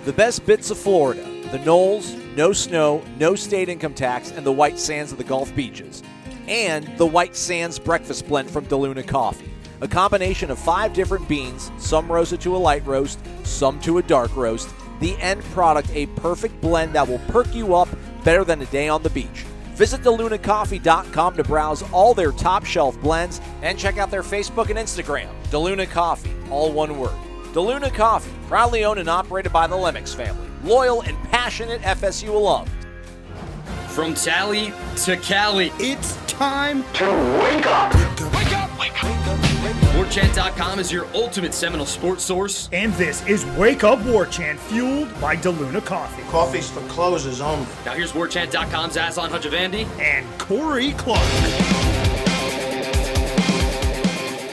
The best bits of Florida, the Noles, no snow, no state income tax, and the white sands of the Gulf beaches. And the White Sands Breakfast Blend from DeLuna Coffee. A combination of 5 different beans, some roasted to a light roast, some to a dark roast. The end product, a perfect blend that will perk you up better than a day on the beach. Visit DeLunaCoffee.com to browse all their top shelf blends and check out their Facebook and Instagram. DeLuna Coffee, all one word. DeLuna Coffee, proudly owned and operated by the Laments family. Loyal and passionate FSU alum. From Tally to Cali, it's time to wake up. Wake up, wake up. Warchant.com is your ultimate Seminole sports source. And this is Wake Up Warchant, fueled by DeLuna Coffee. Coffee's for closers only. Now here's Warchant.com's Aslan Hajavandi and Corey Clark.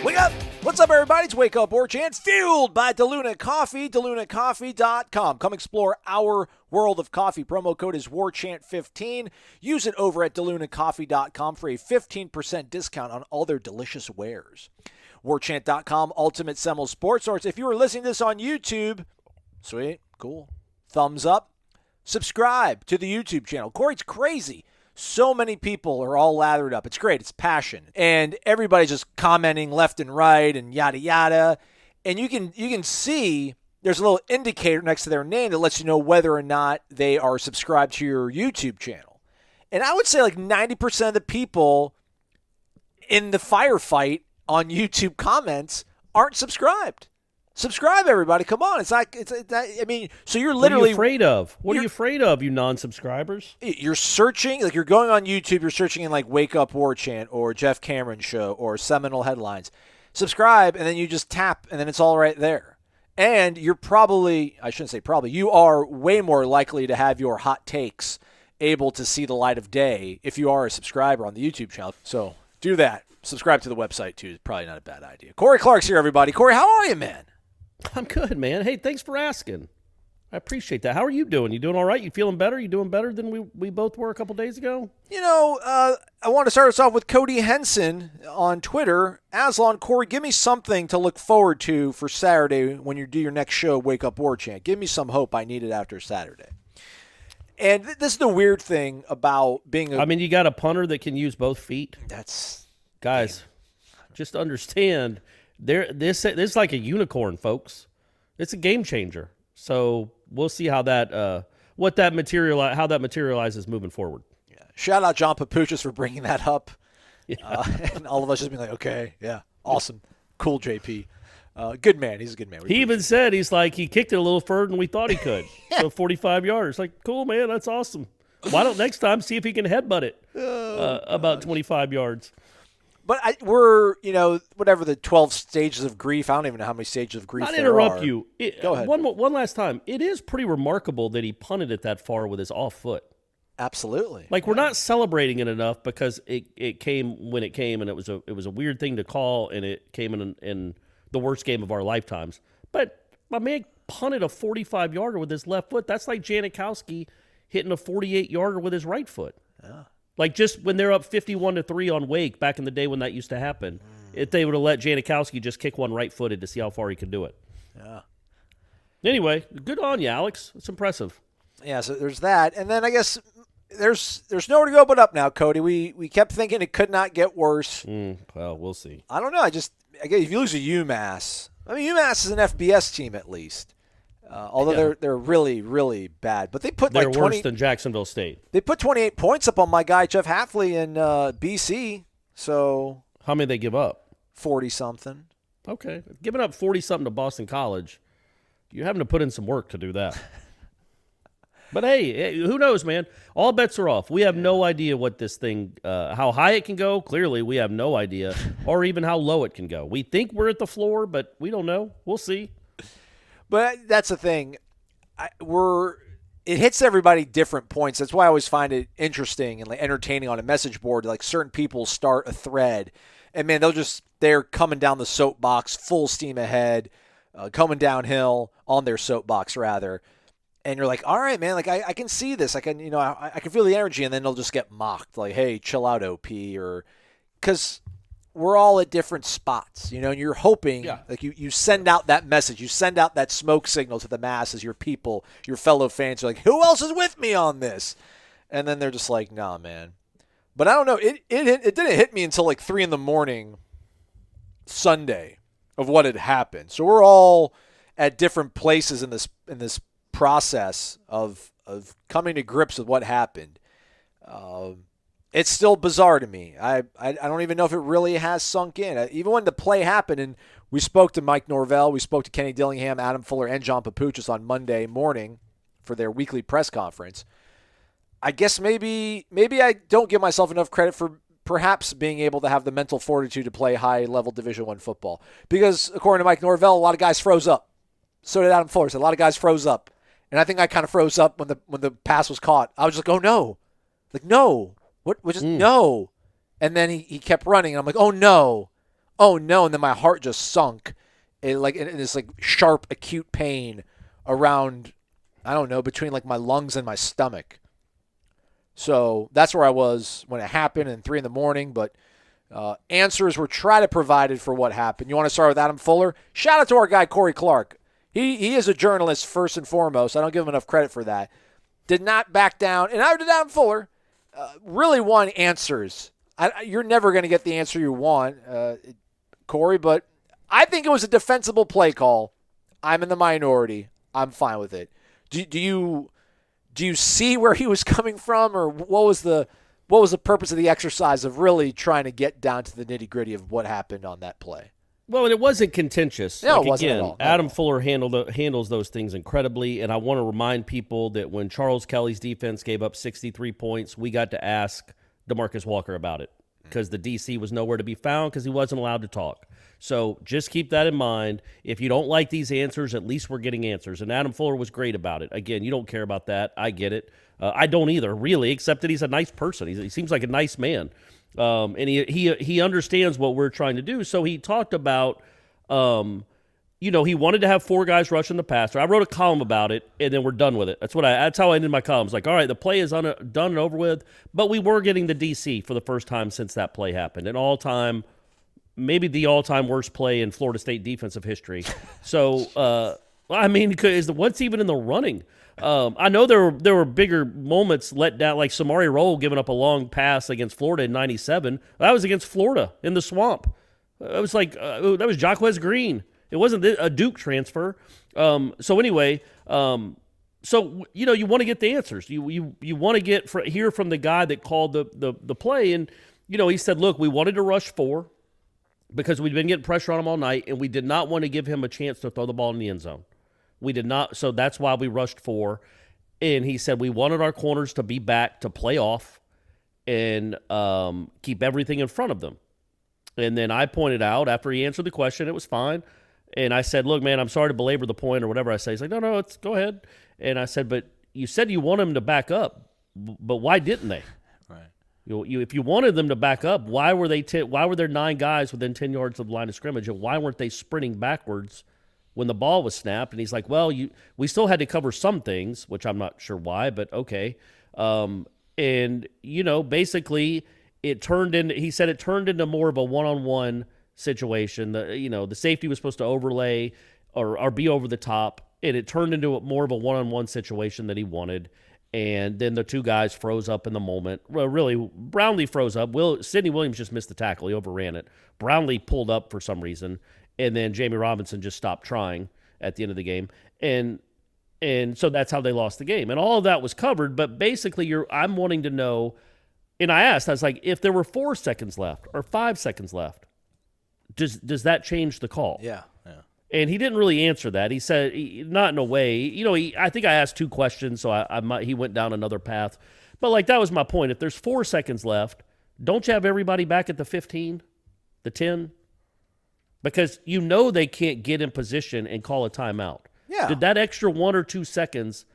Wake up! What's up, everybody? It's Wake Up Warchant, fueled by DeLuna Coffee, DeLunaCoffee.com. Come explore our world of coffee. Promo code is Warchant15. Use it over at DeLunaCoffee.com for a 15% discount on all their delicious wares. Warchant.com, ultimate Seminole sports source. If you are listening to this on YouTube, sweet, cool, thumbs up. Subscribe to the YouTube channel. Corey, it's crazy. So many people are all lathered up. It's great. It's passion. And everybody's just commenting left and right and yada, yada. And you can see there's a little indicator next to their name that lets you know whether or not they are subscribed to your YouTube channel. And I would say like 90% of the people in the firefight on YouTube comments aren't subscribed. Subscribe, everybody. Come on. So you're literally... What are you afraid of? What are you afraid of, you non-subscribers? You're searching, like you're going on YouTube, you're searching in like Wake Up Warchant or Jeff Cameron Show or Seminole Headlines. Subscribe, and then you just tap, and then it's all right there. And you're probably, I shouldn't say probably, you are way more likely to have your hot takes able to see the light of day if you are a subscriber on the YouTube channel. So do that. Subscribe to the website, too. It's probably not a bad idea. Corey Clark's here, everybody. Corey, how are you, man? I'm good, man. Hey, thanks for asking. I appreciate that. How are you doing? You doing all right? You feeling better? You doing better than we both were a couple days ago? You know, I want to start us off with Cody Henson on Twitter. Aslan, Corey, give me something to look forward to for Saturday when you do your next show, Wake Up Warchant. Give me some hope. I need it after Saturday. And this is the weird thing about being I mean, you got a punter that can use both feet. Guys, just understand... This is like a unicorn, folks. It's a game changer. So we'll see how that materializes moving forward. Yeah. Shout out John Papuchis for bringing that up, and all of us just being like, okay, yeah, awesome, cool, JP, good man. He's a good man. He even said he kicked it a little further than we thought he could. So 45 yards, like cool, man, that's awesome. Why don't next time see if he can headbutt it about 25 yards. But we're, whatever the 12 stages of grief. I don't even know how many stages of grief there are. Not interrupt you. Go ahead. One last time. It is pretty remarkable that he punted it that far with his off foot. Absolutely. Like we're not celebrating it enough because it came when it came, and it was a weird thing to call, and it came in the worst game of our lifetimes. But my man punted a 45-yarder with his left foot. That's like Janikowski hitting a 48-yarder with his right foot. Yeah. Like just when they're up 51-3 on Wake back in the day when that used to happen, if they would have let Janikowski just kick one right-footed to see how far he could do it. Yeah. Anyway, good on you, Alex. It's impressive. Yeah, so there's that. And then I guess there's nowhere to go but up now, Cody. We kept thinking it could not get worse. Well, we'll see. I don't know. I guess if you lose to UMass, UMass is an FBS team at least. Although they're really, really bad. But they put they're worse than Jacksonville State. They put 28 points up on my guy, Jeff Hafley, in BC. So how many they give up? 40-something. Okay. Giving up 40-something to Boston College, you're having to put in some work to do that. But, hey, who knows, man? All bets are off. We have no idea what this thing, how high it can go. Clearly, we have no idea, or even how low it can go. We think we're at the floor, but we don't know. We'll see. But that's the thing. It hits everybody different points. That's why I always find it interesting and like entertaining on a message board. Like certain people start a thread, and man, they're coming down the soapbox full steam ahead, coming downhill on their soapbox rather. And you're like, all right, man, like I can see this. I can, I can feel the energy, and then they'll just get mocked. Like, hey, chill out, OP, or because we're all at different spots, and you're hoping, like you send out that message, you send out that smoke signal to the masses, your people, your fellow fans are like, who else is with me on this? And then they're just like, nah, man. But I don't know. It didn't hit me until like 3 a.m. Sunday of what had happened. So we're all at different places in this process of coming to grips with what happened. It's still bizarre to me. I don't even know if it really has sunk in. Even when the play happened, and we spoke to Mike Norvell, we spoke to Kenny Dillingham, Adam Fuller, and John Papuchis on Monday morning for their weekly press conference. I guess maybe I don't give myself enough credit for perhaps being able to have the mental fortitude to play high-level Division I football. Because according to Mike Norvell, a lot of guys froze up. So did Adam Fuller. So a lot of guys froze up. And I think I kind of froze up when the pass was caught. I was just like, oh, no. Like, no. What? Just no. And then he kept running. And I'm like, oh, no. Oh, no. And then my heart just sunk in this like sharp, acute pain around, I don't know, between like my lungs and my stomach. So that's where I was when it happened in 3 a.m. But answers were tried to provided for what happened. You want to start with Adam Fuller? Shout out to our guy, Corey Clark. He is a journalist first and foremost. I don't give him enough credit for that. Did not back down. And neither did Adam Fuller. Really want answers. You're never going to get the answer you want, Corey, but I think it was a defensible play call. I'm in the minority. I'm fine with it. Do you see where he was coming from, or what was the purpose of the exercise of really trying to get down to the nitty-gritty of what happened on that play? Well, and it wasn't contentious. No, it wasn't at all. Adam Fuller handles those things incredibly, and I want to remind people that when Charles Kelly's defense gave up 63 points, we got to ask DeMarcus Walker about it because the DC was nowhere to be found because he wasn't allowed to talk. So just keep that in mind. If you don't like these answers, at least we're getting answers. And Adam Fuller was great about it. Again, you don't care about that. I get it. I don't either, really, except that he's a nice person. He seems like a nice man. And he understands what we're trying to do. So he talked about, he wanted to have 4 guys rushing the passer. I wrote a column about it, and then we're done with it. That's how I ended my column. It's like, all right, the play is done and over with, but we were getting the DC for the first time since that play happened. Maybe the all-time worst play in Florida State defensive history. So, what's even in the running? I know there were bigger moments let down, like Samari Rolle giving up a long pass against Florida in '97. That was against Florida in the swamp. It was like that was Jaquez Green. It wasn't a Duke transfer. You want to get the answers. You want to hear from the guy that called the play, and he said, look, we wanted to rush 4 because we'd been getting pressure on him all night, and we did not want to give him a chance to throw the ball in the end zone. We did not, so that's why we rushed 4. And he said we wanted our corners to be back to play off and keep everything in front of them. And then I pointed out, after he answered the question, it was fine. And I said, look, man, I'm sorry to belabor the point or whatever I say. He's like, no, go ahead. And I said, but you said you want him to back up, but why didn't they? If you wanted them to back up, why were there 9 guys within 10 yards of the line of scrimmage, and why weren't they sprinting backwards when the ball was snapped? And he's like, well, we still had to cover some things, which I'm not sure why, but okay. Basically it turned into more of a one-on-one situation. The safety was supposed to overlay or be over the top, and it turned into more of a one-on-one situation that he wanted. And then the 2 guys froze up in the moment. Well, really, Brownlee froze up. Sidney Williams just missed the tackle. He overran it. Brownlee pulled up for some reason, and then Jamie Robinson just stopped trying at the end of the game. And so that's how they lost the game. And all of that was covered, but basically I'm wanting to know, and I was like, if there were 4 seconds left or 5 seconds left, does that change the call? Yeah. And he didn't really answer that. He said, not in a way. I think I asked 2 questions, so he went down another path. But, that was my point. If there's 4 seconds left, don't you have everybody back at the 15, the 10? Because they can't get in position and call a timeout. Yeah. Did that extra 1 or 2 seconds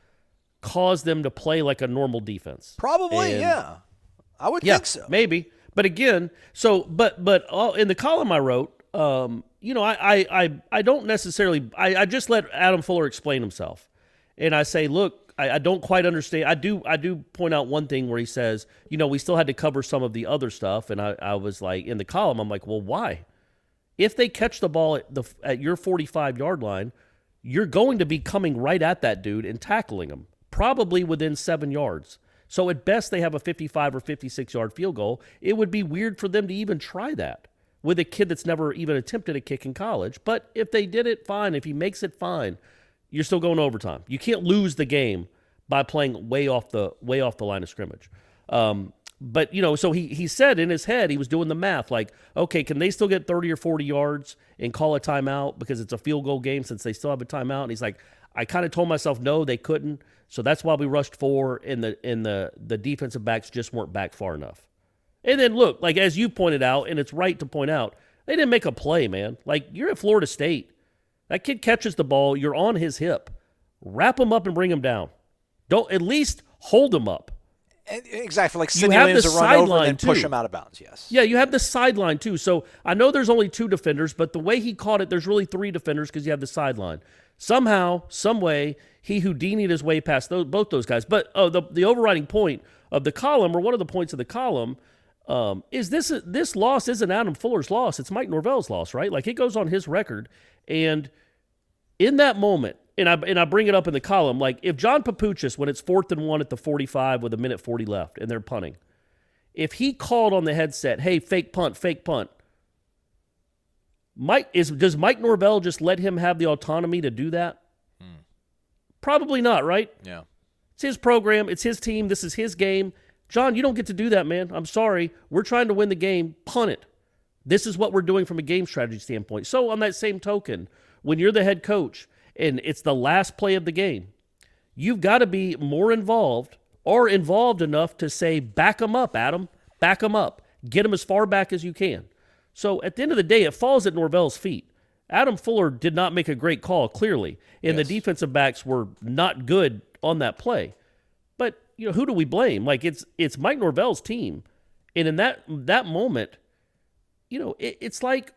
cause them to play like a normal defense? Probably, yeah. I would think so. Maybe. But again, but in the column I wrote, I don't necessarily – I just let Adam Fuller explain himself. And I say, look, I don't quite understand. I do point out one thing where he says, we still had to cover some of the other stuff, and I was like, in the column, I'm like, well, why? If they catch the ball at your 45-yard line, you're going to be coming right at that dude and tackling him, probably within 7 yards. So at best, they have a 55 or 56-yard field goal. It would be weird for them to even try that with a kid that's never even attempted a kick in college. But if they did it, fine. If he makes it, fine. You're still going overtime. You can't lose the game by playing way off the line of scrimmage. But so he said in his head, he was doing the math, like, okay, can they still get 30 or 40 yards and call a timeout because it's a field goal game since they still have a timeout? And he's like, I kind of told myself no, they couldn't. So that's why we rushed 4, and the defensive backs just weren't back far enough. And then look, like as you pointed out, and it's right to point out, they didn't make a play, man. Like, you're at Florida State. That kid catches the ball, you're on his hip. Wrap him up and bring him down. Don't at least hold him up. Exactly, like simulate to run over and then push him out of bounds, yes. Yeah, you have the sideline too. So I know there's only 2 defenders, but the way he caught it, there's really 3 defenders because you have the sideline. Somehow, some way, he Houdini'd his way past both those guys. But the overriding point of the column, or one of the points of the column, is this loss isn't Adam Fuller's loss. It's Mike Norvell's loss, right? Like, it goes on his record. And in that moment, and I bring it up in the column, like if John Papuchis, when it's 4th and 1 at the 45 with 1:40 left and they're punting, if he called on the headset, hey, fake punt, does Mike Norvell just let him have the autonomy to do that? Probably not, right? Yeah. It's his program. It's his team. This is his game. John, you don't get to do that, man. I'm sorry. We're trying to win the game. Punt it. This is what we're doing from a game strategy standpoint. So on that same token, when you're the head coach and it's the last play of the game, you've got to be more involved or involved enough to say, back them up, Adam. Back them up. Get them as far back as you can. So at the end of the day, it falls at Norvell's feet. Adam Fuller did not make a great call, clearly, and yes. The defensive backs were not good on that play. But who do we blame? Like, it's Mike Norvell's team, and in that moment, it's like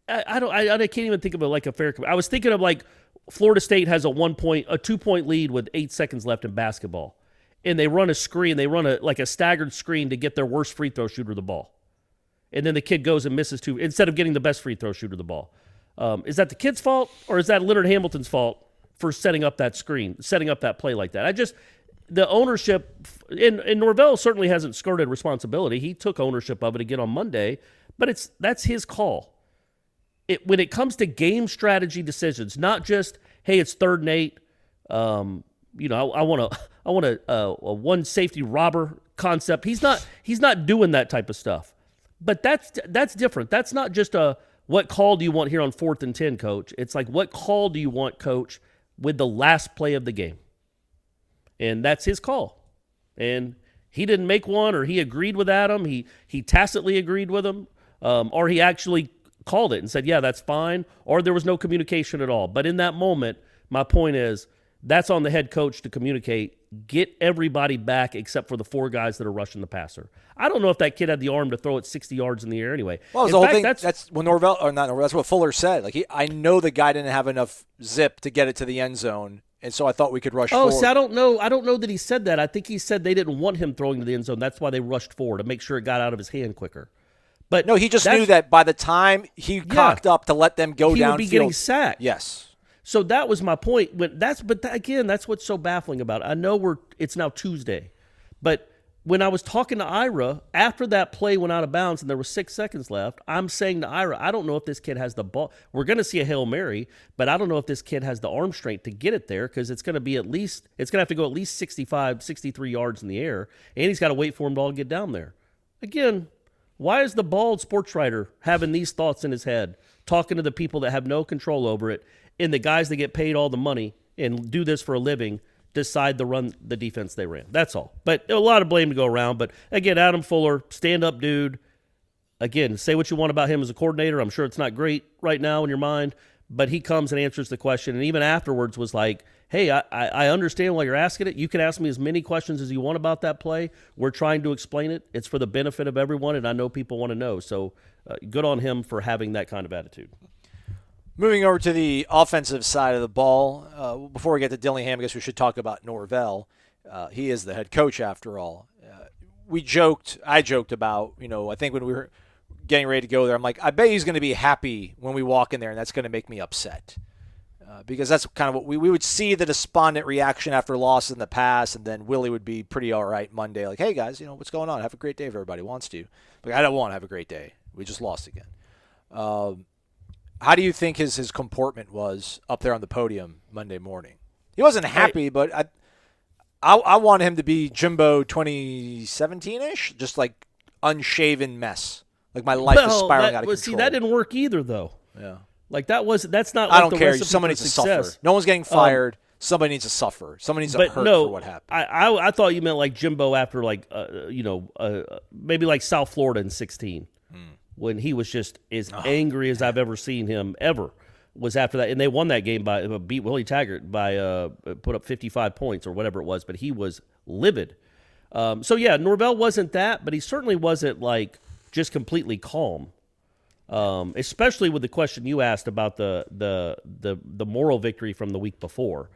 I can't even think of it like a fair. I was thinking of like Florida State has a 2-point lead with 8 seconds left in basketball, and they run a screen. They run a staggered screen to get their worst free throw shooter the ball. And then the kid goes and misses 2 instead of getting the best free throw shooter the ball. Is that the kid's fault, or is that Leonard Hamilton's fault for setting up that screen, setting up that play like that? The ownership, and Norvell certainly hasn't skirted responsibility. He took ownership of it again on Monday, but that's his call. When it comes to game strategy decisions, not just, hey, it's 3rd and 8. I want a one safety robber concept. He's not doing that type of stuff. But that's different. That's not just what call do you want here on 4th and 10, coach? It's like, what call do you want, coach, with the last play of the game? And that's his call. And he didn't make one, or he agreed with Adam. He tacitly agreed with him, or he actually called it and said, yeah, that's fine, or there was no communication at all. But in that moment, my point is, that's on the head coach to communicate, get everybody back except for the 4 guys that are rushing the passer. I don't know if that kid had the arm to throw it 60 yards in the air anyway. Well, the whole thing, that's what Norvell, or not Norvell, that's what Fuller said. Like, I know the guy didn't have enough zip to get it to the end zone, and so I thought we could rush forward. See, I don't know that he said that. I think he said they didn't want him throwing to the end zone. That's why they rushed forward, to make sure it got out of his hand quicker. But no, he just knew that by the time he cocked up to let them go downfield, he would be getting sacked. Yes. So that was my point. That's what's so baffling about it. I know it's now Tuesday, but when I was talking to Ira after that play went out of bounds and there was 6 seconds left, I'm saying to Ira, I don't know if this kid has the ball. We're going to see a Hail Mary, but I don't know if this kid has the arm strength to get it there, because it's going to have to go at least 65, 63 yards in the air, and he's got to wait for him to get down there. Again, why is the bald sports writer having these thoughts in his head, talking to the people that have no control over it, and the guys that get paid all the money and do this for a living decide to run the defense they ran? That's all. But a lot of blame to go around. But again, Adam Fuller, stand-up dude. Again, say what you want about him as a coordinator. I'm sure it's not great right now in your mind, but he comes and answers the question, and even afterwards was like, hey, I understand why you're asking it. You can ask me as many questions as you want about that play. We're trying to explain it. It's for the benefit of everyone, and I know people want to know. So good on him for having that kind of attitude. Moving over to the offensive side of the ball, before we get to Dillingham, I guess we should talk about Norvell. He is the head coach after all. I joked about, I think when we were getting ready to go there, I'm like, I bet he's going to be happy when we walk in there, and that's going to make me upset. Because that's kind of what we would see, the despondent reaction after losses in the past, and then Willie would be pretty all right Monday, like, hey guys, what's going on? Have a great day if everybody wants to. But I don't want to have a great day. We just lost again. How do you think his comportment was up there on the podium Monday morning? He wasn't happy, but I want him to be Jimbo 2017-ish, just like unshaven mess. Like my life is spiraling out of control. See, that didn't work either, though. Yeah. Like that's not. I like don't care. Recipe Somebody for needs success. to suffer. No one's getting fired. Somebody needs to suffer. Somebody needs to hurt for what happened. I thought you meant like Jimbo after maybe like South Florida in 2016, when he was just as angry as I've ever seen him ever. Was after that, and they won that game by beat Willie Taggart by put up 55 points or whatever it was, but he was livid. So yeah, Norvell wasn't that, but he certainly wasn't like just completely calm. Especially with the question you asked about the moral victory from the week before.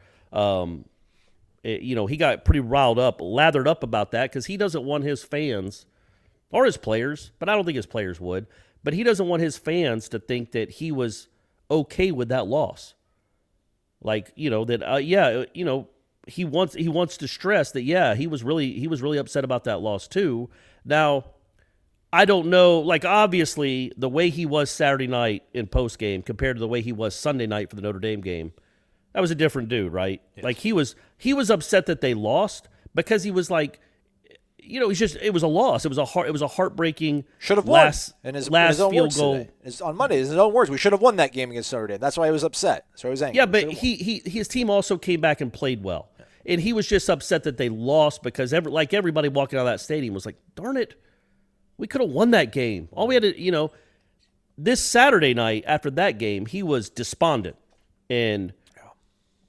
He got pretty riled up, lathered up about that because he doesn't want his fans or his players, but I don't think his players would, but he doesn't want his fans to think that he was okay with that loss. Like, he wants to stress that, he was really upset about that loss too. Now, I don't know, like obviously the way he was Saturday night in post game compared to the way he was Sunday night for the Notre Dame game, that was a different dude, right? Yes. Like he was upset that they lost because he was like, it was a loss. It was a heartbreaking should have won. And his own field goal on Monday. His own words. We should have won that game against Notre Dame. That's why he was upset. That's why he was angry. Yeah, but his team also came back and played well, and he was just upset that they lost because everybody walking out of that stadium was like, darn it. We could have won that game. All we had to, this Saturday night after that game, he was despondent. And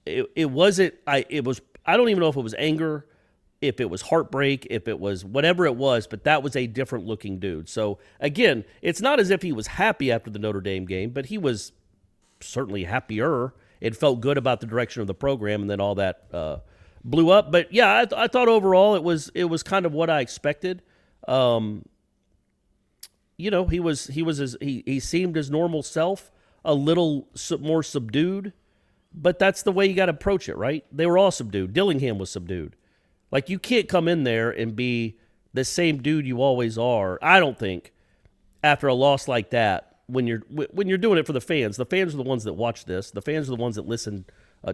it wasn't, I don't even know if it was anger, if it was heartbreak, if it was whatever it was, but that was a different looking dude. So again, it's not as if he was happy after the Notre Dame game, but he was certainly happier. It felt good about the direction of the program, and then all that blew up. But yeah, I thought overall it was kind of what I expected. He seemed his normal self, a little more subdued, but that's the way you got to approach it, right? They were all subdued. Dillingham was subdued. Like, you can't come in there and be the same dude you always are, I don't think, after a loss like that, when you're doing it for the fans. The fans are the ones that watch this. The fans are the ones that listen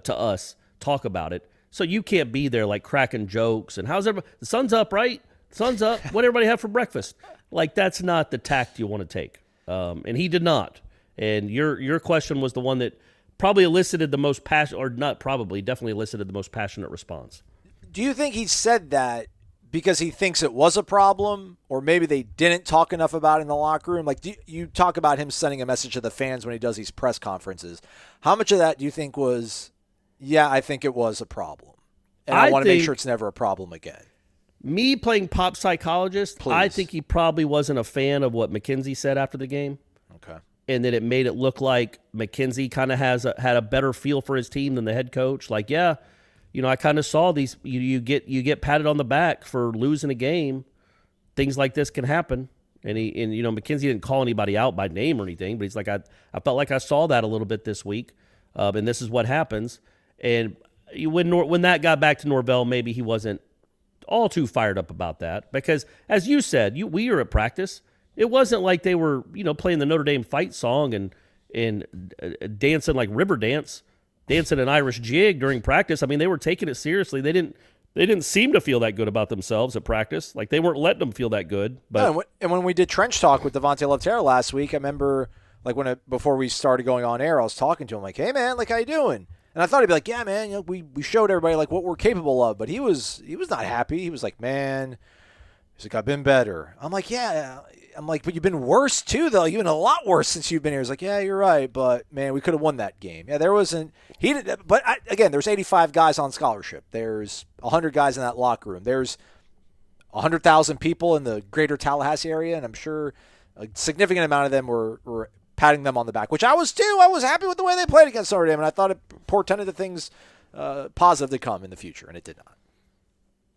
to us talk about it. So you can't be there like cracking jokes and how's everybody? The sun's up, right? Sun's up. What everybody have for breakfast? Like, that's not the tact you want to take. And he did not. And your question was the one that probably elicited the most passion, or not probably, definitely elicited the most passionate response. Do you think he said that because he thinks it was a problem, or maybe they didn't talk enough about it in the locker room? Like, you talk about him sending a message to the fans when he does these press conferences. How much of that do you think was, I think it was a problem, and I want to make sure it's never a problem again? Me playing pop psychologist, Please. I think he probably wasn't a fan of what McKenzie said after the game. Okay. And that it made it look like McKenzie kind of had a better feel for his team than the head coach. Like, I kind of saw these. You get patted on the back for losing a game. Things like this can happen. And McKenzie didn't call anybody out by name or anything, but he's like, I felt like I saw that a little bit this week, and this is what happens. And when that got back to Norvell, maybe he wasn't all too fired up about that, because as you said, we were at practice. It wasn't like they were, playing the Notre Dame fight song and dancing like river dance, dancing an Irish jig during practice. I mean, they were taking it seriously. They didn't seem to feel that good about themselves at practice. Like, they weren't letting them feel that good. But and when we did Trench Talk with Devontae Love-Terra last week, I remember like before we started going on air, I was talking to him like, "Hey man, like, how you doing?" And I thought he'd be like, "Yeah, man, we showed everybody like what we're capable of." But he was not happy. He was like, "Man," he's like, "I've been better." I'm like, "Yeah." I'm like, "But you've been worse too, though. You've been a lot worse since you've been here." He's like, "Yeah, you're right, but man, we could have won that game." Yeah, there wasn't. He did, but again, there's 85 guys on scholarship. There's 100 guys in that locker room. There's 100,000 people in the greater Tallahassee area, and I'm sure a significant amount of them were patting them on the back, which I was too. I was happy with the way they played against Notre Dame, and I thought it portended the things positive to come in the future, and it did not.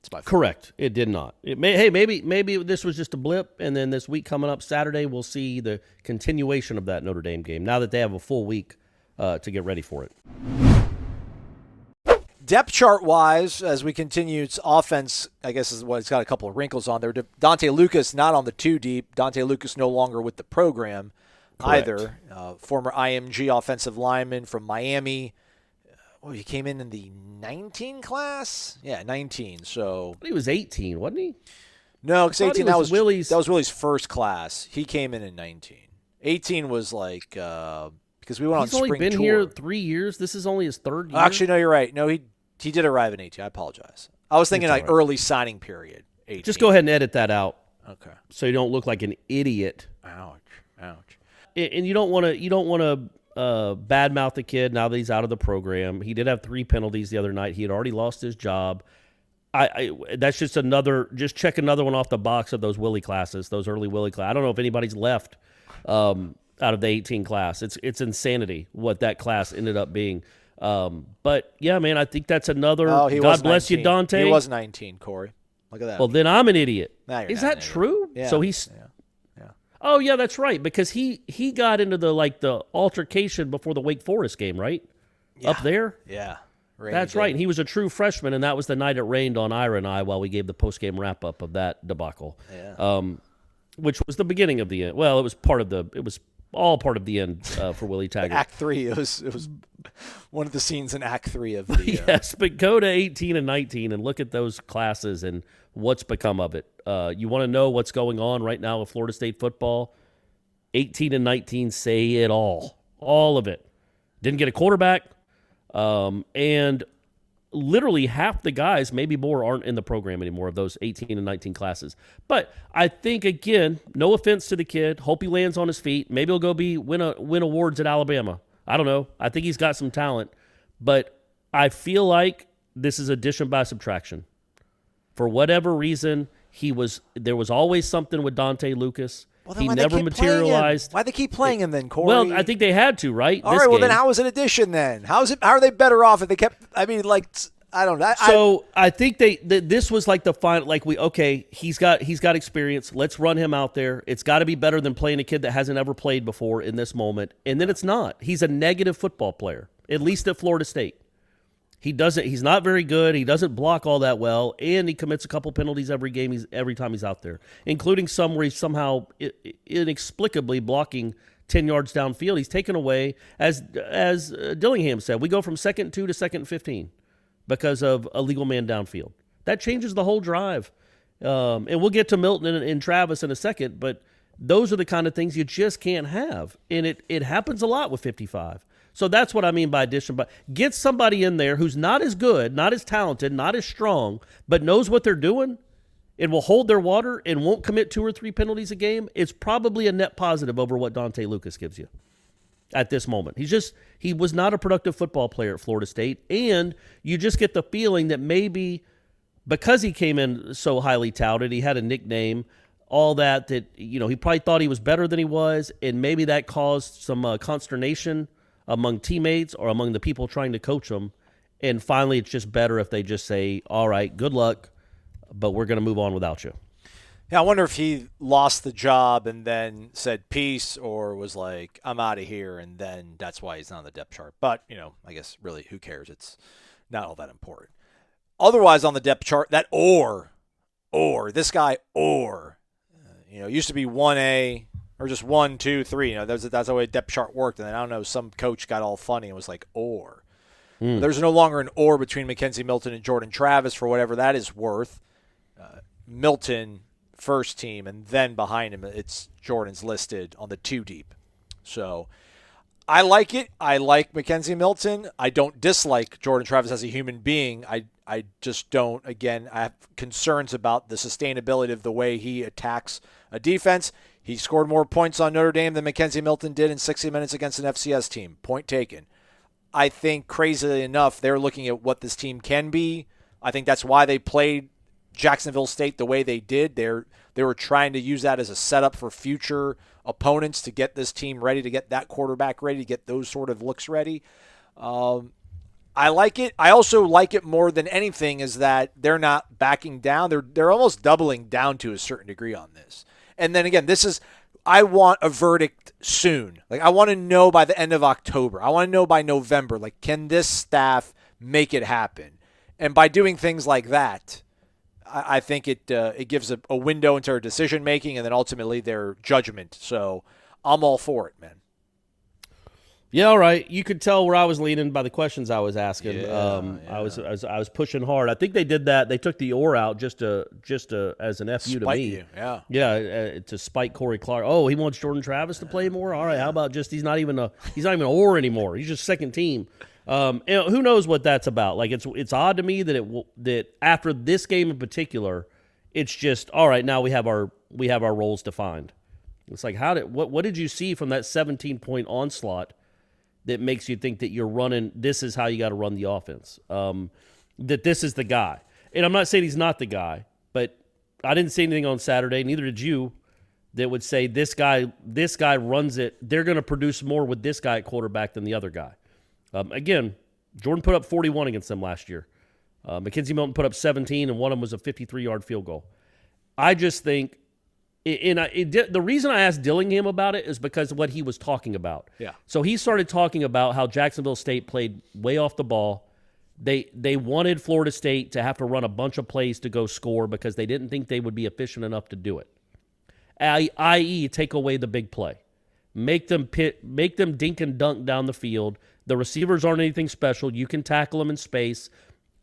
It's my fault. Correct. It did not. Maybe this was just a blip, and then this week coming up Saturday, we'll see the continuation of that Notre Dame game now that they have a full week to get ready for it. Depth chart-wise, as we continue, its offense, I guess, is what it's got a couple of wrinkles on there. Dante Lucas not on the 2 deep. Dante Lucas no longer with the program either. Former IMG offensive lineman from Miami. He came in the 19 class? Yeah, 19. So He was 18, wasn't he? no, because 18 that was Willie's. That was Willie's first class. He came in 19. 18 was like because we went on He's only spring been tour. here 3 years. This is only his 3rd year. Actually, no, you're right. No, he did arrive in 18. I apologize. I was thinking It's like all right. early signing period. 18. Just go ahead and edit that out Okay. so you don't look like an idiot. Ouch. And you don't want to badmouth the kid now that he's out of the program. He did have 3 penalties the other night. He had already lost his job. That's just check another one off the box of those Willie classes, those early Willie classes. I don't know if anybody's left out of the 18 class. It's insanity what that class ended up being. But yeah, man, I think that's another. Oh, he God was bless 19. you, Dante. He was 19, Corey. Look at that. Well, then I'm an idiot. Now you're Is not that an idiot. true? Yeah. So he's. Yeah. Oh yeah, that's right. Because he got into the altercation before the Wake Forest game, right? Yeah. Up there. Yeah. That's right. And he was a true freshman, and that was the night it rained on Ira and I while we gave the post-game wrap-up of that debacle. Yeah. Which was the beginning of the end. Well, it was all part of the end for Willie Taggart. Act 3. It was one of the scenes in Act 3 of the. Yes, but go to 18 and 19 and look at those classes and what's become of it. You want to know what's going on right now with Florida State football? 18 and 19 say it all of it. Didn't get a quarterback, and literally half the guys, maybe more, aren't in the program anymore of those 18 and 19 classes. But I think, again, no offense to the kid. Hope he lands on his feet. Maybe he'll go win awards at Alabama. I don't know. I think he's got some talent. But I feel like this is addition by subtraction. For whatever reason, there was always something with Dante Lucas. Well, then He why'd they never keep playing him? materialized. Why'd they keep playing him then, Corey? Well, I think they had to, right? All This right, well, game. then how was it addition then? How are they better off if they kept – I mean, like, I don't know. So I think this was like the final. Like he's got experience. Let's run him out there. It's got to be better than playing a kid that hasn't ever played before in this moment. And then it's not. He's a negative football player, at least at Florida State. He's not very good. He doesn't block all that well, and he commits a couple penalties every game. Every time he's out there, including some where he's somehow inexplicably blocking 10 yards downfield. He's taken away, as Dillingham said, we go from 2nd and 2 to 2nd and 15 because of a legal man downfield. That changes the whole drive. And we'll get to Milton and Travis in a second, but those are the kind of things you just can't have, and it happens a lot with 55. So that's what I mean by addition. But get somebody in there who's not as good, not as talented, not as strong, but knows what they're doing and will hold their water and won't commit 2 or 3 penalties a game. It's probably a net positive over what Dante Lucas gives you at this moment. He was not a productive football player at Florida State, and you just get the feeling that maybe because he came in so highly touted, he had a nickname, all that he probably thought he was better than he was, and maybe that caused some consternation among teammates or among the people trying to coach them. And finally, it's just better if they just say, all right, good luck, but we're going to move on without you. Yeah, I wonder if he lost the job and then said peace, or was like, I'm out of here, and then that's why he's not on the depth chart. But, I guess really who cares? It's not all that important. Otherwise on the depth chart, that this guy, used to be 1A, or just 1, 2, 3. That's the way depth chart worked. And then I don't know, some coach got all funny and was like, or. There's no longer an or between Mackenzie Milton and Jordan Travis for whatever that is worth. Milton first team, and then behind him it's Jordan's listed on the 2 deep. So I like it. I like Mackenzie Milton. I don't dislike Jordan Travis as a human being. I just don't. Again, I have concerns about the sustainability of the way he attacks a defense. He scored more points on Notre Dame than Mackenzie Milton did in 60 minutes against an FCS team. Point taken. I think, crazily enough, they're looking at what this team can be. I think that's why they played Jacksonville State the way they did. They were trying to use that as a setup for future opponents to get this team ready, to get that quarterback ready, to get those sort of looks ready. I like it. I also like it more than anything is that they're not backing down. They're almost doubling down to a certain degree on this. And then again, I want a verdict soon. Like, I want to know by the end of October. I want to know by November. Like, can this staff make it happen? And by doing things like that, I think it gives a window into their decision making and then ultimately their judgment. So I'm all for it, man. Yeah, all right. You could tell where I was leaning by the questions I was asking. Yeah. I was pushing hard. I think they did that. They took the or out just to as an FU to me. You. Yeah. Yeah, to spite Corey Clark. Oh, he wants Jordan Travis to play more. All right, how about just he's not even an or anymore. He's just second team. And who knows what that's about? Like it's odd to me that after this game in particular, it's just all right. Now we have our roles defined. It's like what did you see from that 17-point onslaught that makes you think that you're running, this is how you got to run the offense, that this is the guy. And I'm not saying he's not the guy, but I didn't see anything on Saturday, neither did you, that would say this guy runs it. They're going to produce more with this guy at quarterback than the other guy. Again, Jordan put up 41 against them last year. Mackenzie Milton put up 17, and one of them was a 53-yard field goal. I just think, the reason I asked Dillingham about it is because of what he was talking about. Yeah. So he started talking about how Jacksonville State played way off the ball. They wanted Florida State to have to run a bunch of plays to go score because they didn't think they would be efficient enough to do it. I.e., take away the big play. Make them dink and dunk down the field. The receivers aren't anything special. You can tackle them in space.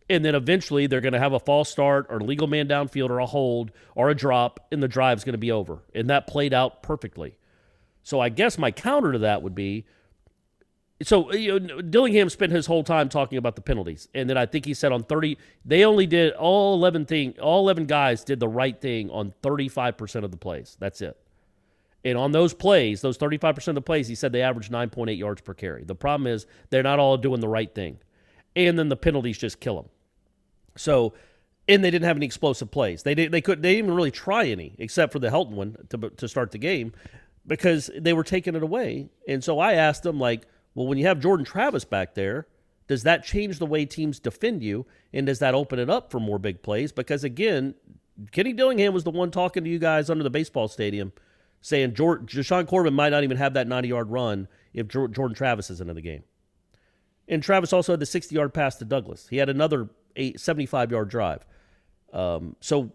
And then eventually they're going to have a false start or a legal man downfield or a hold or a drop, and the drive's going to be over. And that played out perfectly. So I guess my counter to that would be, Dillingham spent his whole time talking about the penalties. And then I think he said on 30, they only did all 11 guys did the right thing on 35% of the plays. That's it. And on those plays, those 35% of the plays, he said they averaged 9.8 yards per carry. The problem is they're not all doing the right thing. And then the penalties just kill them. So, and they didn't have any explosive plays. They didn't even really try any, except for the Helton one to start the game, because they were taking it away. And so I asked them, like, well, when you have Jordan Travis back there, does that change the way teams defend you, and does that open it up for more big plays? Because again, Kenny Dillingham was the one talking to you guys under the baseball stadium, saying Deshaun Corbin might not even have that 90-yard run if Jordan Travis isn't in the game. And Travis also had the 60-yard pass to Douglas. He had another 75-yard drive. So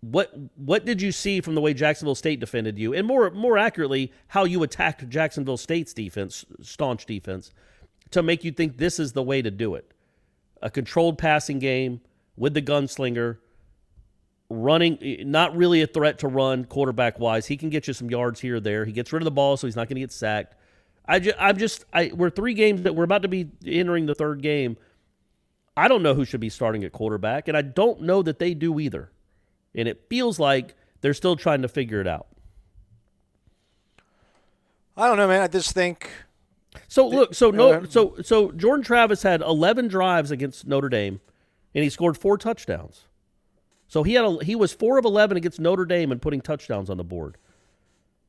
what did you see from the way Jacksonville State defended you? And more accurately, how you attacked Jacksonville State's defense, staunch defense, to make you think this is the way to do it. A controlled passing game with the gunslinger, running, not really a threat to run quarterback-wise. He can get you some yards here or there. He gets rid of the ball, so he's not going to get sacked. We're 3 games that we're about to be entering the 3rd game. I don't know who should be starting at quarterback, and I don't know that they do either. And it feels like they're still trying to figure it out. I don't know, man. I just think. So Jordan Travis had 11 drives against Notre Dame, and he scored 4 touchdowns. So he was 4 of 11 against Notre Dame and putting touchdowns on the board.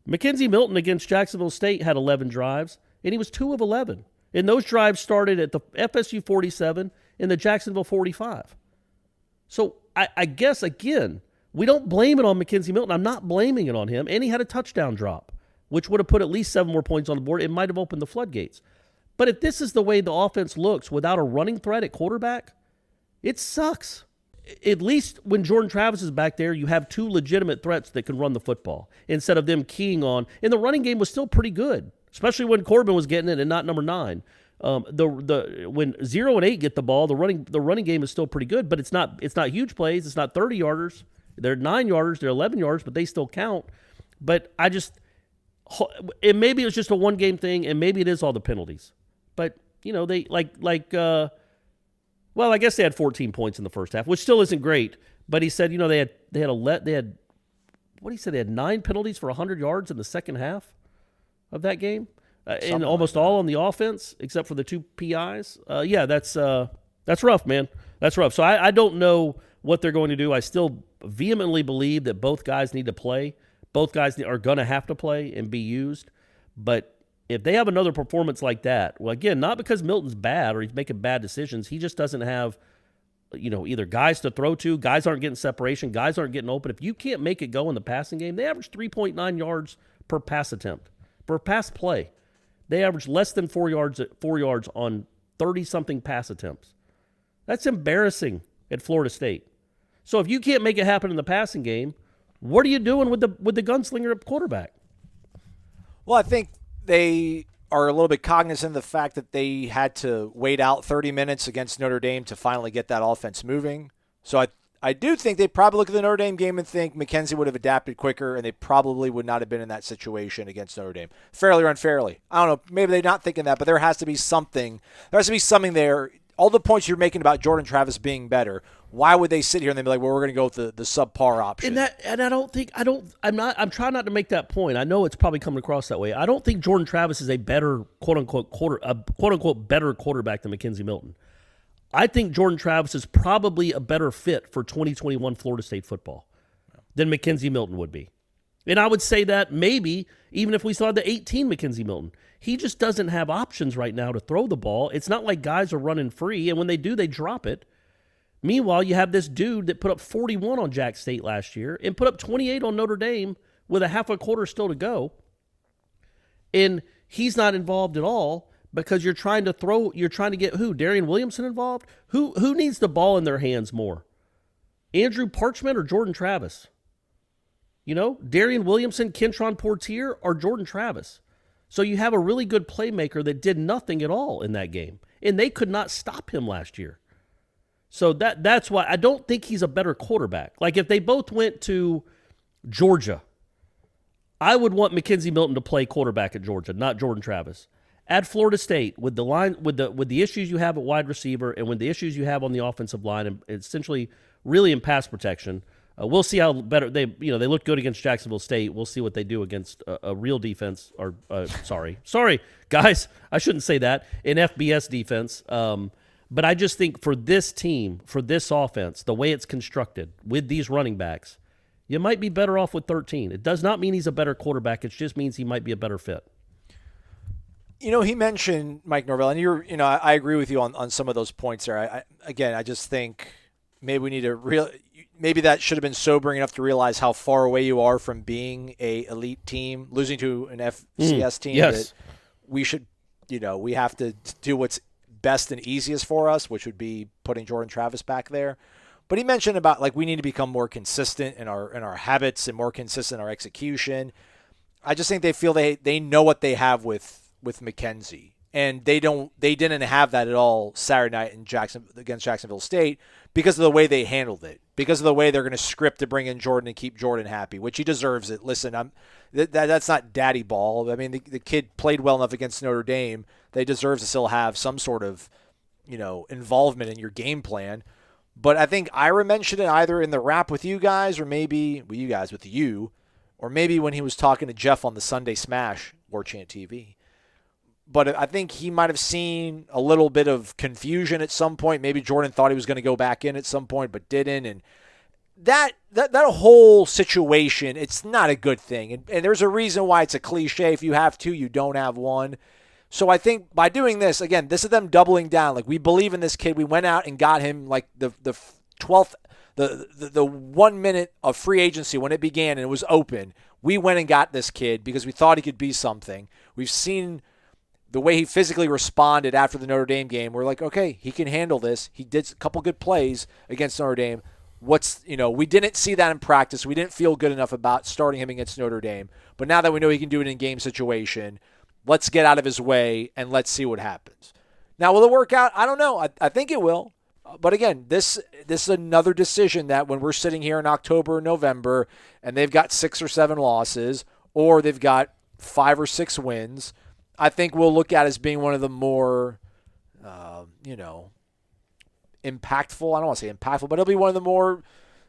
Mackenzie Milton against Jacksonville State had 11 drives, and he was 2 of 11. And those drives started at the FSU 47 and the Jacksonville 45. So I guess, again, we don't blame it on Mackenzie Milton. I'm not blaming it on him. And he had a touchdown drop, which would have put at least 7 more points on the board. It might have opened the floodgates. But if this is the way the offense looks without a running threat at quarterback, it sucks. At least when Jordan Travis is back there, you have 2 legitimate threats that can run the football instead of them keying on. And the running game was still pretty good, especially when Corbin was getting it and not number 9. When 0 and 8 get the ball, the running game is still pretty good, but it's not huge plays. It's not 30-yarders. They're 9-yarders. They're 11 yards, but they still count. But maybe it's just a one-game thing, and maybe it is all the penalties. But they well, I guess they had 14 points in the first half, which still isn't great. But he said, they had 9 penalties for 100 yards in the second half of that game, and almost all on the offense except for the 2 PIs. That's rough, man. That's rough. So I don't know what they're going to do. I still vehemently believe that both guys need to play, Both guys are going to have to play and be used. But if they have another performance like that, well, again, not because Milton's bad or he's making bad decisions. He just doesn't have, either guys to throw to, guys aren't getting separation, guys aren't getting open. If you can't make it go in the passing game, they average 3.9 yards per pass attempt, per pass play. They average less than 4 yards on 30-something pass attempts. That's embarrassing at Florida State. So if you can't make it happen in the passing game, what are you doing with the gunslinger at quarterback? Well, I think they are a little bit cognizant of the fact that they had to wait out 30 minutes against Notre Dame to finally get that offense moving. So I do think they probably look at the Notre Dame game and think McKenzie would have adapted quicker, and they probably would not have been in that situation against Notre Dame, fairly or unfairly. I don't know. Maybe they're not thinking that, but there has to be something. There has to be something there. All the points you're making about Jordan Travis being better, why would they sit here and they'd be like, well, we're going to go with the subpar option? I'm trying not to make that point. I know it's probably coming across that way. I don't think Jordan Travis is a better quote unquote better quarterback than McKenzie Milton. I think Jordan Travis is probably a better fit for 2021 Florida State football than McKenzie Milton would be. And I would say that maybe even if we saw the 18 McKenzie Milton. He just doesn't have options right now to throw the ball. It's not like guys are running free, and when they do, they drop it. Meanwhile, you have this dude that put up 41 on Jack State last year and put up 28 on Notre Dame with a half a quarter still to go. And he's not involved at all because you're trying to get who? Darian Williamson involved? Who needs the ball in their hands more? Andrew Parchment or Jordan Travis? Darian Williamson, Kentron Portier, or Jordan Travis? So you have a really good playmaker that did nothing at all in that game, and they could not stop him last year. So that's why I don't think he's a better quarterback. Like if they both went to Georgia, I would want McKenzie Milton to play quarterback at Georgia, not Jordan Travis. At Florida State, with the line, with the issues you have at wide receiver, and with the issues you have on the offensive line, and essentially really in pass protection. We'll see how better they looked good against Jacksonville State. We'll see what they do against a real defense. Or sorry, guys, I shouldn't say that. An FBS defense. But I just think for this team, for this offense, the way it's constructed with these running backs, you might be better off with 13. It does not mean he's a better quarterback. It just means he might be a better fit. He mentioned Mike Norvell, and I agree with you on some of those points there. I just think maybe we need maybe that should have been sobering enough to realize how far away you are from being a elite team, losing to an FCS team. Yes. That we should, we have to do what's best and easiest for us, which would be putting Jordan Travis back there. But he mentioned about we need to become more consistent in our habits and more consistent in our execution. I just think they feel they know what they have with McKenzie. And they didn't have that at all Saturday night against Jacksonville State because of the way they handled it, because of the way they're going to script to bring in Jordan and keep Jordan happy, which he deserves it. Listen, that's not daddy ball. I mean, the kid played well enough against Notre Dame. They deserve to still have some sort of, involvement in your game plan. But I think Ira mentioned it either in the wrap with you guys or maybe with you, or maybe when he was talking to Jeff on the Sunday Smash, Warchant TV. But I think he might have seen a little bit of confusion at some point. Maybe Jordan thought he was going to go back in at some point, but didn't. And that whole situation, it's not a good thing. And there's a reason why it's a cliche. If you have two, you don't have one. So I think by doing this, again, this is them doubling down. We believe in this kid. We went out and got him the 12th, the 1 minute of free agency when it began and it was open. We went and got this kid because we thought he could be something. We've seen the way he physically responded after the Notre Dame game. We're like, okay, he can handle this. He did a couple good plays against Notre Dame. We didn't see that in practice. We didn't feel good enough about starting him against Notre Dame. But now that we know he can do it in game situation, let's get out of his way and let's see what happens. Now, will it work out? I don't know. I think it will. But again, this is another decision that when we're sitting here in October or November and they've got 6 or 7 losses or they've got 5 or 6 wins, I think we'll look at as being one of the more, impactful. I don't want to say impactful, but it'll be one of the more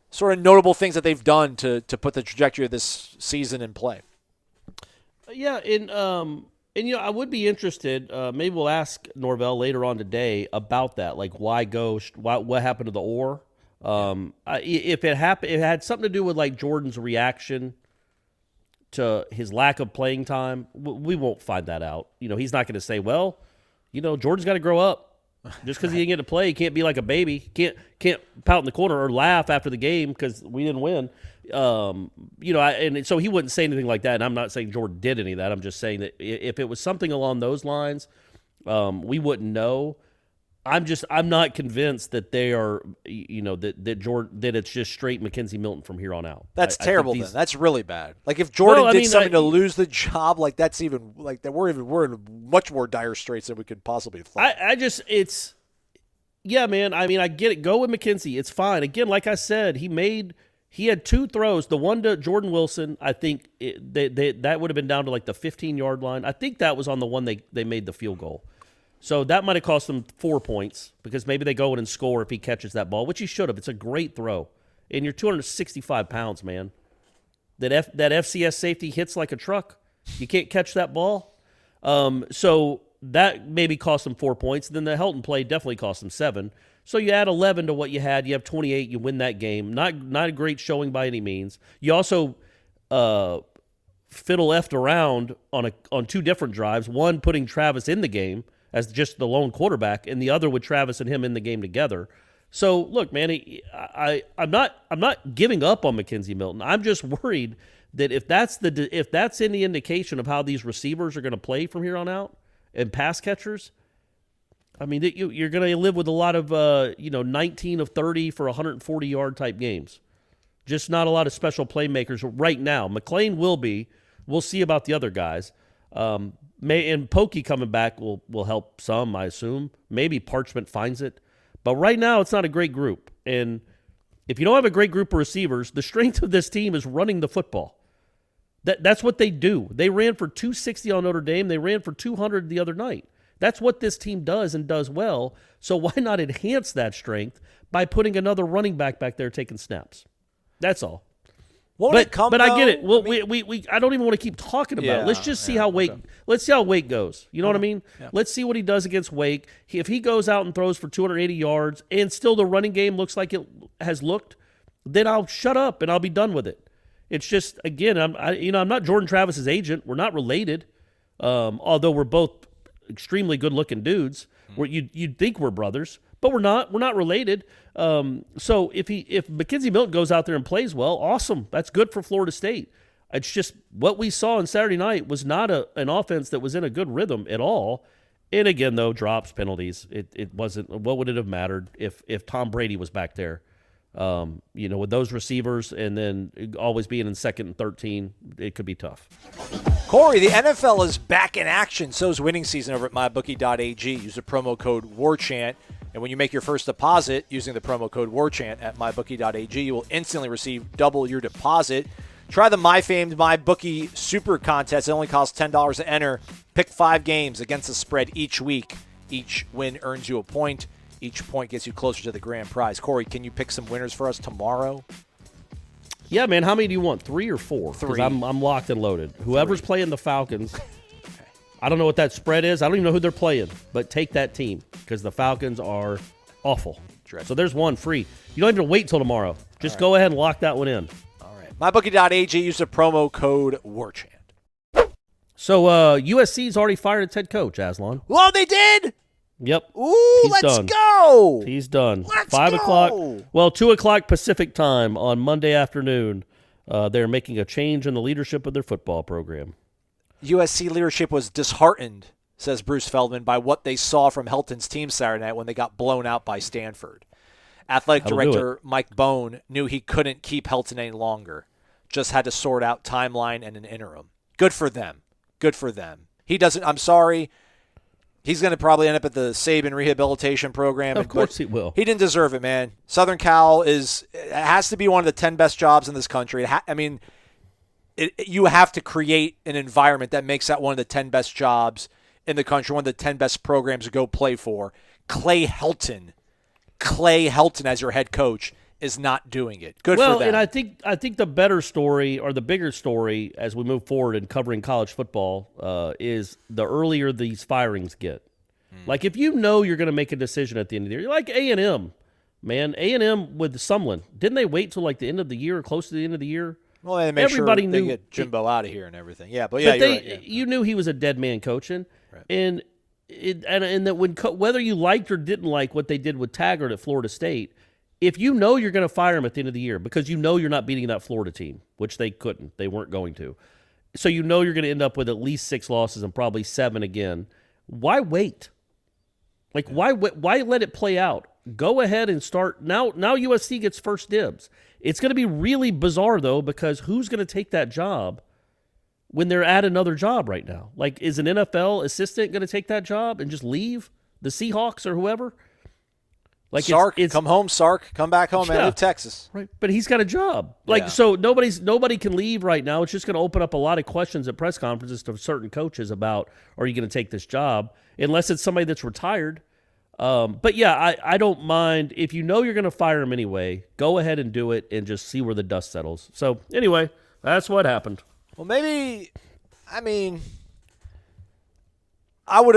sort of notable things that they've done to put the trajectory of this season in play. Yeah, I would be interested. Maybe we'll ask Norvell later on today about that. Why Ghost? What happened to the Or? If it happened, it had something to do with Jordan's reaction to his lack of playing time, we won't find that out. He's not going to say, well, Jordan's got to grow up. Just because he didn't get to play, he can't be like a baby. Can't pout in the corner or laugh after the game because we didn't win. And so he wouldn't say anything like that. And I'm not saying Jordan did any of that. I'm just saying that if it was something along those lines, we wouldn't know. I'm not convinced that they are, that it's just straight Mackenzie Milton from here on out. That's terrible. Then that's really bad. Like if Jordan did something to lose the job, like that's even like that. We're in much more dire straits than we could possibly have thought. Yeah, man. I mean, I get it. Go with Mackenzie. It's fine. Again, like I said, he had 2 throws. The one to Jordan Wilson, I think that would have been down to like the 15-yard line. I think that was on the one they made the field goal. So that might have cost them 4 points because maybe they go in and score if he catches that ball, which he should have. It's a great throw. And you're 265 pounds, man. That FCS safety hits like a truck. You can't catch that ball. So that maybe cost them 4 points. Then the Helton play definitely cost them 7. So you add 11 to what you had. You have 28. You win that game. Not a great showing by any means. You also fiddle-effed around on 2 different drives. One putting Travis in the game as just the lone quarterback, and the other with Travis and him in the game together. So look, man, I'm not giving up on Mackenzie Milton. I'm just worried that if that's any indication of how these receivers are going to play from here on out and pass catchers, I mean, you're going to live with a lot of 19 of 30 for 140-yard type games. Just not a lot of special playmakers right now. McLean will be. We'll see about the other guys. And Pokey coming back will help some, I assume. Maybe Parchment finds it. But right now, it's not a great group. And if you don't have a great group of receivers, the strength of this team is running the football. That's what they do. They ran for 260 on Notre Dame. They ran for 200 the other night. That's what this team does and does well. So why not enhance that strength by putting another running back there taking snaps? That's all. But I get it. Well, I don't even want to keep talking about it. Let's just see how Wake. Okay. Let's see how Wake goes. You know what I mean? Yeah. Let's see what he does against Wake. If he goes out and throws for 280 yards and still the running game looks like it has looked, then I'll shut up and I'll be done with it. It's just again, I'm not Jordan Travis's agent. We're not related, although we're both extremely good-looking dudes. Where you'd think we're brothers. But we're not. We're not related. So if Mackenzie Milton goes out there and plays well, awesome. That's good for Florida State. It's just what we saw on Saturday night was not an offense that was in a good rhythm at all. And again, though, drops, penalties. It wasn't. What would it have mattered if Tom Brady was back there? With those receivers and then always being in 2nd and 13, it could be tough. Corey, the NFL is back in action. So is winning season over at mybookie.ag. Use the promo code WARCHANT. And when you make your first deposit using the promo code WARCHANT at mybookie.ag, you will instantly receive double your deposit. Try the my-famed MyBookie Super Contest. It only costs $10 to enter. Pick 5 games against the spread each week. Each win earns you a point. Each point gets you closer to the grand prize. Corey, can you pick some winners for us tomorrow? Yeah, man. How many do you want? 3 or 4? 3. Because I'm locked and loaded. Whoever's playing the Falcons, I don't know what that spread is. I don't even know who they're playing. But take that team because the Falcons are awful. Dreadful. So there's one free. You don't even wait till tomorrow. Just go ahead and lock that one in. All right. MyBookie.ag. Use the promo code WARCHANT. So USC's already fired its head coach, Aslan. Well, they did? Yep. Ooh, let's go. He's done. Let's 5 go. o'clock. Well, 2 o'clock Pacific time on Monday afternoon. They're making a change in the leadership of their football program. USC leadership was disheartened, says Bruce Feldman, by what they saw from Helton's team Saturday night when they got blown out by Stanford. Athletic director Mike Bone knew he couldn't keep Helton any longer. Just had to sort out timeline and an interim. Good for them. Good for them. He doesn't, I'm sorry, he's going to probably end up at the Saban rehabilitation program. Of course he will. He didn't deserve it, man. Southern Cal has to be one of the 10 best jobs in this country. You have to create an environment that makes that one of the 10 best jobs in the country, one of the 10 best programs to go play for. Clay Helton as your head coach is not doing it. Good for them. Well, and I think the better story or the bigger story as we move forward in covering college football is the earlier these firings get. Like if you know you're going to make a decision at the end of the year, like A&M, man, A&M with Sumlin, didn't they wait till like the end of the year or close to the end of the year Well, they make everybody sure knew they get Jimbo out of here and everything. Yeah, but yeah, but you're right, yeah. you knew he was a dead man coaching, Right. and that when whether you liked or didn't like what they did with Taggart at Florida State, if you know you're going to fire him at the end of the year because you know you're not beating that Florida team, which they couldn't, they weren't going to, so you know you're going to end up with at least 6 losses and probably 7 again. Why wait? Like why let it play out? Go ahead and start now. Now USC gets first dibs. It's going to be really bizarre, though, because who's going to take that job when they're at another job right now? Like, is an NFL assistant going to take that job and just leave? The Seahawks or whoever? Like Sark, come home, Sark. Come back home, man. Yeah. Leave Texas. Right, but he's got a job. Like, Yeah. so nobody can leave right now. It's just going to open up a lot of questions at press conferences to certain coaches about, are you going to take this job? Unless it's somebody that's retired. But yeah, I don't mind. If you know you're going to fire him anyway, go ahead and do it and just see where the dust settles. So anyway, that's what happened. Well, maybe, I mean, I would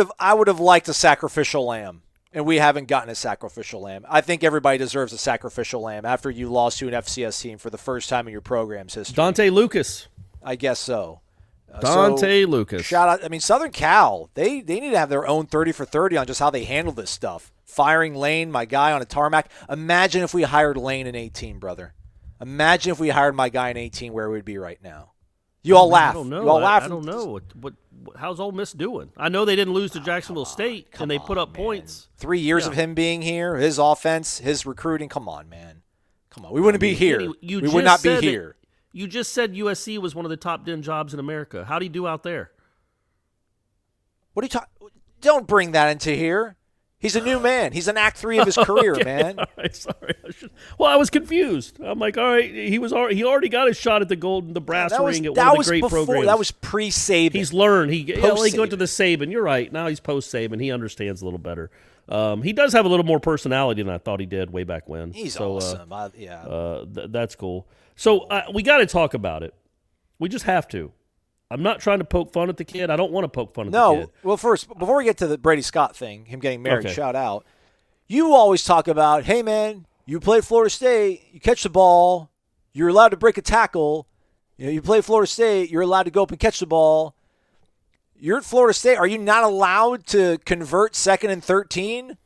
have liked a sacrificial lamb, and we haven't gotten a sacrificial lamb. I think everybody deserves a sacrificial lamb after you lost to an FCS team for the first time in your program's history. Dante Lucas. I guess so. Dante Lucas. Shout out. I mean, Southern Cal, they need to have their own 30 for 30 on just how they handle this stuff. Firing Lane, my guy, on a tarmac. Imagine if we hired Lane in 18, brother. Imagine if we hired my guy in 18, where we'd be right now. You all laugh. I don't know. You all laugh. I don't know. How's Ole Miss doing? I know they didn't lose to Jacksonville State, and they put up points. 3 years of him being here, his offense, his recruiting. Come on, man. Come on. We wouldn't be here. We would not be here. You just said USC was one of the top 10 jobs in America. How'd he do out there? What are you talking? Don't bring that into here. He's a new man. He's in Act 3 of his career, Okay, man. All right, sorry. I was confused. I'm like, all right, he already got a shot at the brass ring at one of the great programs. That was pre-Saban. He's learned. He went to the Saban. Saban. You're right. Now he's post-Saban. He understands a little better. He does have a little more personality than I thought he did way back when. He's awesome. That's cool. So we got to talk about it. We just have to. I'm not trying to poke fun at the kid. I don't want to poke fun at the kid. Well, first, before we get to the Brady Scott thing, him getting married, Okay. shout out. You always talk about, hey, man, you play Florida State, you catch the ball, you're allowed to break a tackle. You play Florida State, you're allowed to go up and catch the ball. You're at Florida State. Are you not allowed to convert 2nd and 13?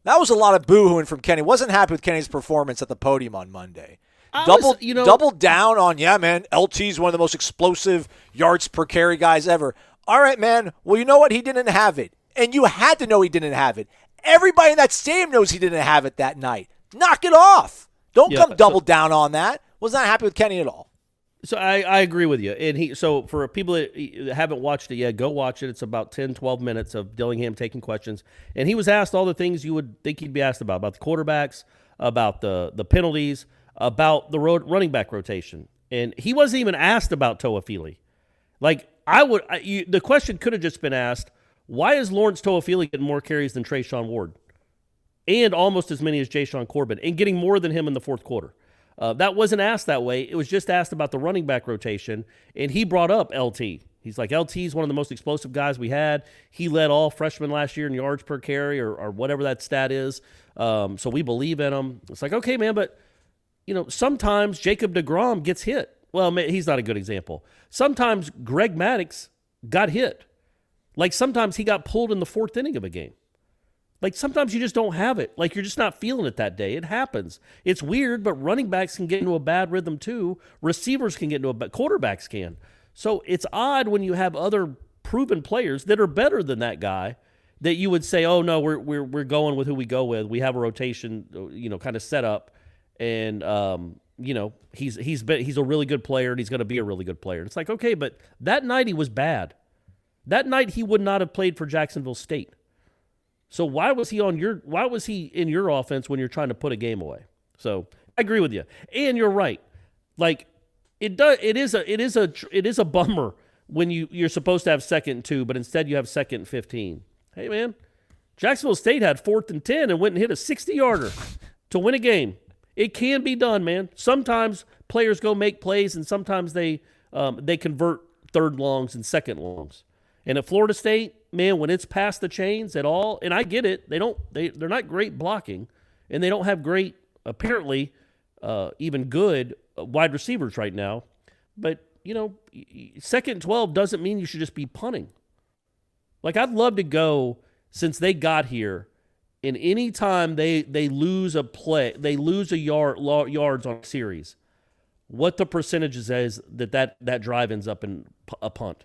That was a lot of boo-hooing from Kenny. Wasn't happy with Kenny's performance at the podium on Monday. Double down on, yeah, man, LT's one of the most explosive yards per carry guys ever. All right, man. Well, you know what? He didn't have it. And you had to know he didn't have it. Everybody in that stadium knows he didn't have it that night. Knock it off. Don't come double down on that. Was not happy with Kenny at all. So I agree with you. And so for people that haven't watched it yet, go watch it. It's about 10, 12 minutes of Dillingham taking questions. And he was asked all the things you would think he'd be asked about the quarterbacks, about the penalties, about the running back rotation. And he wasn't even asked about Toafili. Like, the question could have just been asked, why is Lawrence Toafili getting more carries than Trayshawn Ward? And almost as many as Jayshawn Corbin, and getting more than him in the fourth quarter. That wasn't asked that way. It was just asked about the running back rotation, and he brought up LT. He's like, LT is one of the most explosive guys we had. He led all freshmen last year in yards per carry or whatever that stat is. So we believe in him. It's like, okay, man, but sometimes Jacob deGrom gets hit. Well, he's not a good example. Sometimes Greg Maddux got hit. Like sometimes he got pulled in the 4th inning of a game. Like sometimes you just don't have it. Like you're just not feeling it that day. It happens. It's weird, but running backs can get into a bad rhythm too. Receivers can get into quarterbacks can. So it's odd when you have other proven players that are better than that guy that you would say, oh no, we're going with who we go with. We have a rotation, kind of set up, and he's a really good player and he's going to be a really good player. And it's like, okay, but that night he was bad. That night he would not have played for Jacksonville State. So why was he in your offense when you're trying to put a game away? So I agree with you. And you're right. Like it is a bummer when you're supposed to have 2nd and 2, but instead you have 2nd and 15. Hey man, Jacksonville State had 4th and 10 and went and hit a 60-yarder to win a game. It can be done, man. Sometimes players go make plays, and sometimes they convert 3rd longs and 2nd longs. And at Florida State, man, when it's past the chains at all, and I get it, they're not great blocking, and they don't have great, apparently, even good wide receivers right now. But, second and 12 doesn't mean you should just be punting. Like, I'd love to go, since they got here, and any time they lose a play, they lose yards on a series, what the percentages is that drive ends up in a punt.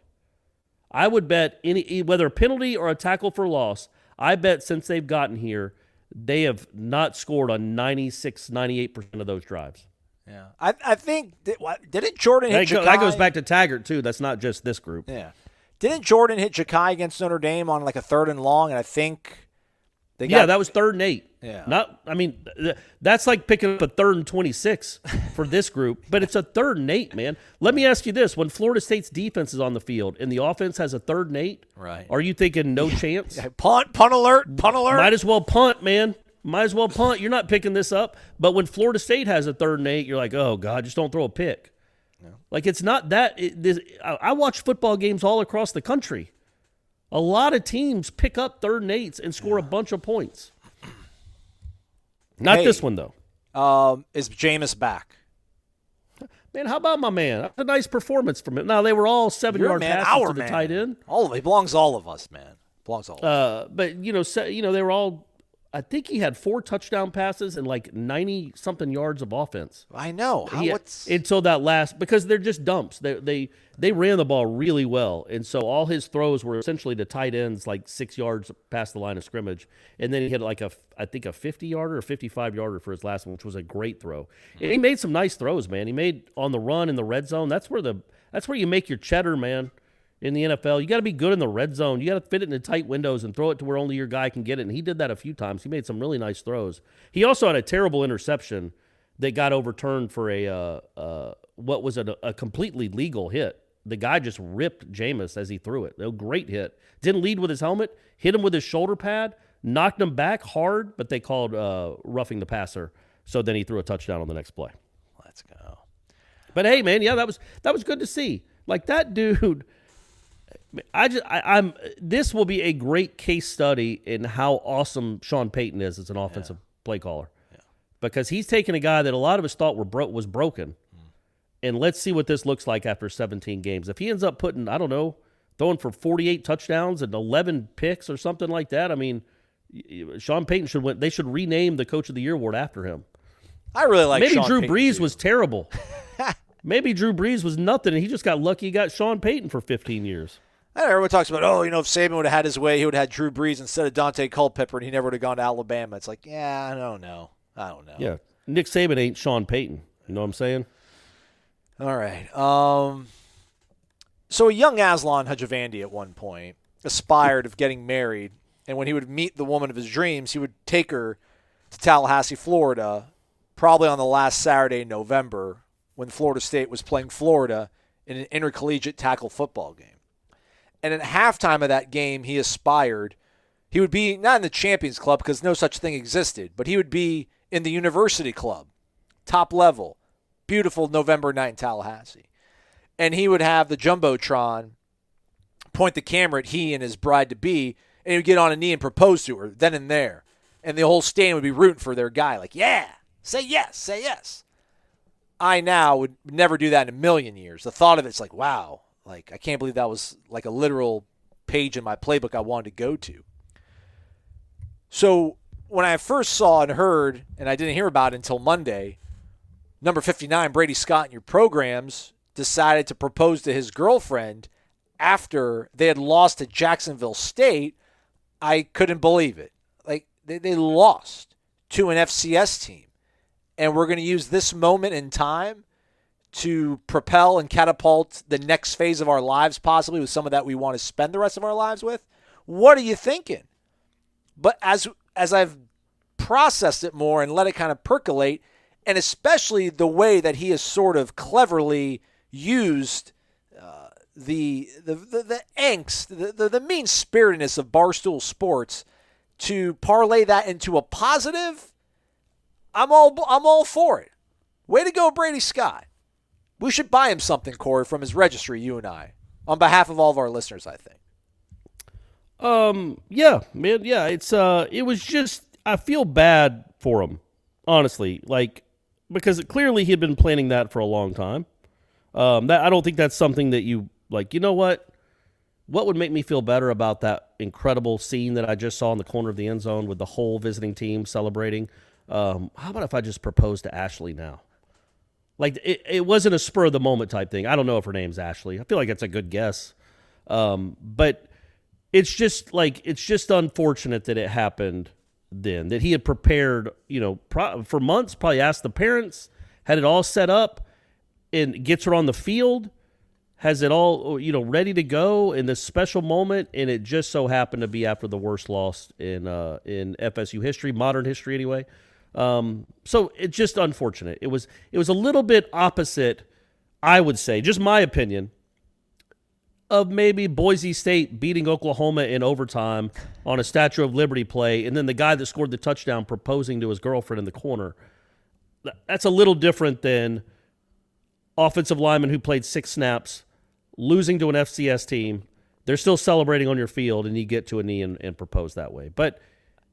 I would bet whether a penalty or a tackle for loss, I bet since they've gotten here, they have not scored on 96, 98% of those drives. Yeah. I think, didn't Jordan hit Jakai? That goes back to Taggart, too. That's not just this group. Yeah. Didn't Jordan hit Jakai against Notre Dame on like a 3rd and long? And I think that was 3rd and 8. Yeah. That's like picking up a 3rd and 26 for this group, but it's a 3rd and 8, man. Let me ask you this. When Florida State's defense is on the field and the offense has a 3rd and 8, right? Are you thinking no chance? Punt alert. Might as well punt, man. Might as well punt. You're not picking this up. But when Florida State has a 3rd and 8, you're like, oh, God, just don't throw a pick. No. Like, it's not that. I watch football games all across the country. A lot of teams pick up 3rd and 8s and score a bunch of points. Not this one, though. Is Jameis back? Man, how about my man? That's a nice performance from him. Now, they were all 7-yard passes to the tight end. He belongs to all of us, man. Belongs to all of us. But, they were all – I think he had 4 touchdown passes and like 90-something yards of offense. I know. Until that last – because they're just dumps. They ran the ball really well, and so all his throws were essentially to tight ends like 6 yards past the line of scrimmage. And then he had like a 50-yarder or 55-yarder for his last one, which was a great throw. And he made some nice throws, man. He made on the run in the red zone. That's where you make your cheddar, man. In the NFL, you got to be good in the red zone. You got to fit it in the tight windows and throw it to where only your guy can get it. And he did that a few times. He made some really nice throws. He also had a terrible interception that got overturned for what was a completely legal hit. The guy just ripped Jameis as he threw it. A great hit. Didn't lead with his helmet. Hit him with his shoulder pad. Knocked him back hard, but they called roughing the passer. So then he threw a touchdown on the next play. Let's go. But hey, man, yeah, that was good to see. Like that dude. This will be a great case study in how awesome Sean Payton is as an offensive play caller, because he's taken a guy that a lot of us thought was broken, and let's see what this looks like after 17 games. If he ends up putting, I don't know, throwing for 48 touchdowns and 11 picks or something like that, I mean, Sean Payton should win. They should rename the Coach of the Year award after him. I really like. Maybe Sean Drew Payton Brees too. Was terrible. Maybe Drew Brees was nothing, and he just got lucky. He got Sean Payton for 15 years. I know everyone talks about, if Saban would have had his way, he would have had Drew Brees instead of Dante Culpepper, and he never would have gone to Alabama. It's like, I don't know. Yeah, Nick Saban ain't Sean Payton. You know what I'm saying? All right. So a young Aslan Hajavandi at one point aspired of getting married, and when he would meet the woman of his dreams, he would take her to Tallahassee, Florida, probably on the last Saturday in November when Florida State was playing Florida in an intercollegiate tackle football game. And at halftime of that game, he aspired. He would be not in the Champions Club because no such thing existed, but he would be in the University Club, top level, beautiful November night in Tallahassee. And he would have the Jumbotron point the camera at he and his bride-to-be, and he would get on a knee and propose to her then and there. And the whole stadium would be rooting for their guy, like, yeah, say yes, say yes. I now would never do that in a million years. The thought of it's like, wow. Like, I can't believe that was like a literal page in my playbook I wanted to go to. So when I first saw and heard, and I didn't hear about it until Monday, number 59, Brady Scott in your programs, decided to propose to his girlfriend after they had lost to Jacksonville State, I couldn't believe it. Like, they lost to an FCS team. And we're going to use this moment in time to propel and catapult the next phase of our lives, possibly with some of that we want to spend the rest of our lives with. What are you thinking? But as I've processed it more and let it kind of percolate, and especially the way that he has sort of cleverly used the angst, the mean-spiritedness of Barstool Sports to parlay that into a positive, I'm all for it. Way to go, Brady Scott. We should buy him something, Corey, from his registry, you and I, on behalf of all of our listeners, I think. Yeah, man, yeah. It was just, I feel bad for him, honestly, like, because clearly he had been planning that for a long time. That I don't think that's something that you like. You know what? What would make me feel better about that incredible scene that I just saw in the corner of the end zone with the whole visiting team celebrating? How about if I just proposed to Ashley now? Like, it wasn't a spur of the moment type thing. I don't know if her name's Ashley. I feel like it's a good guess. But it's just unfortunate that it happened then, that he had prepared, for months, probably asked the parents, had it all set up, and gets her on the field, has it all, ready to go in this special moment, and it just so happened to be after the worst loss in FSU history, modern history anyway. So it's just unfortunate. It was a little bit opposite, I would say, just my opinion, of maybe Boise State beating Oklahoma in overtime on a Statue of Liberty play, and then the guy that scored the touchdown proposing to his girlfriend in the corner. That's a little different than offensive lineman who played 6 snaps, losing to an FCS team. They're still celebrating on your field, and you get to a knee and propose that way. But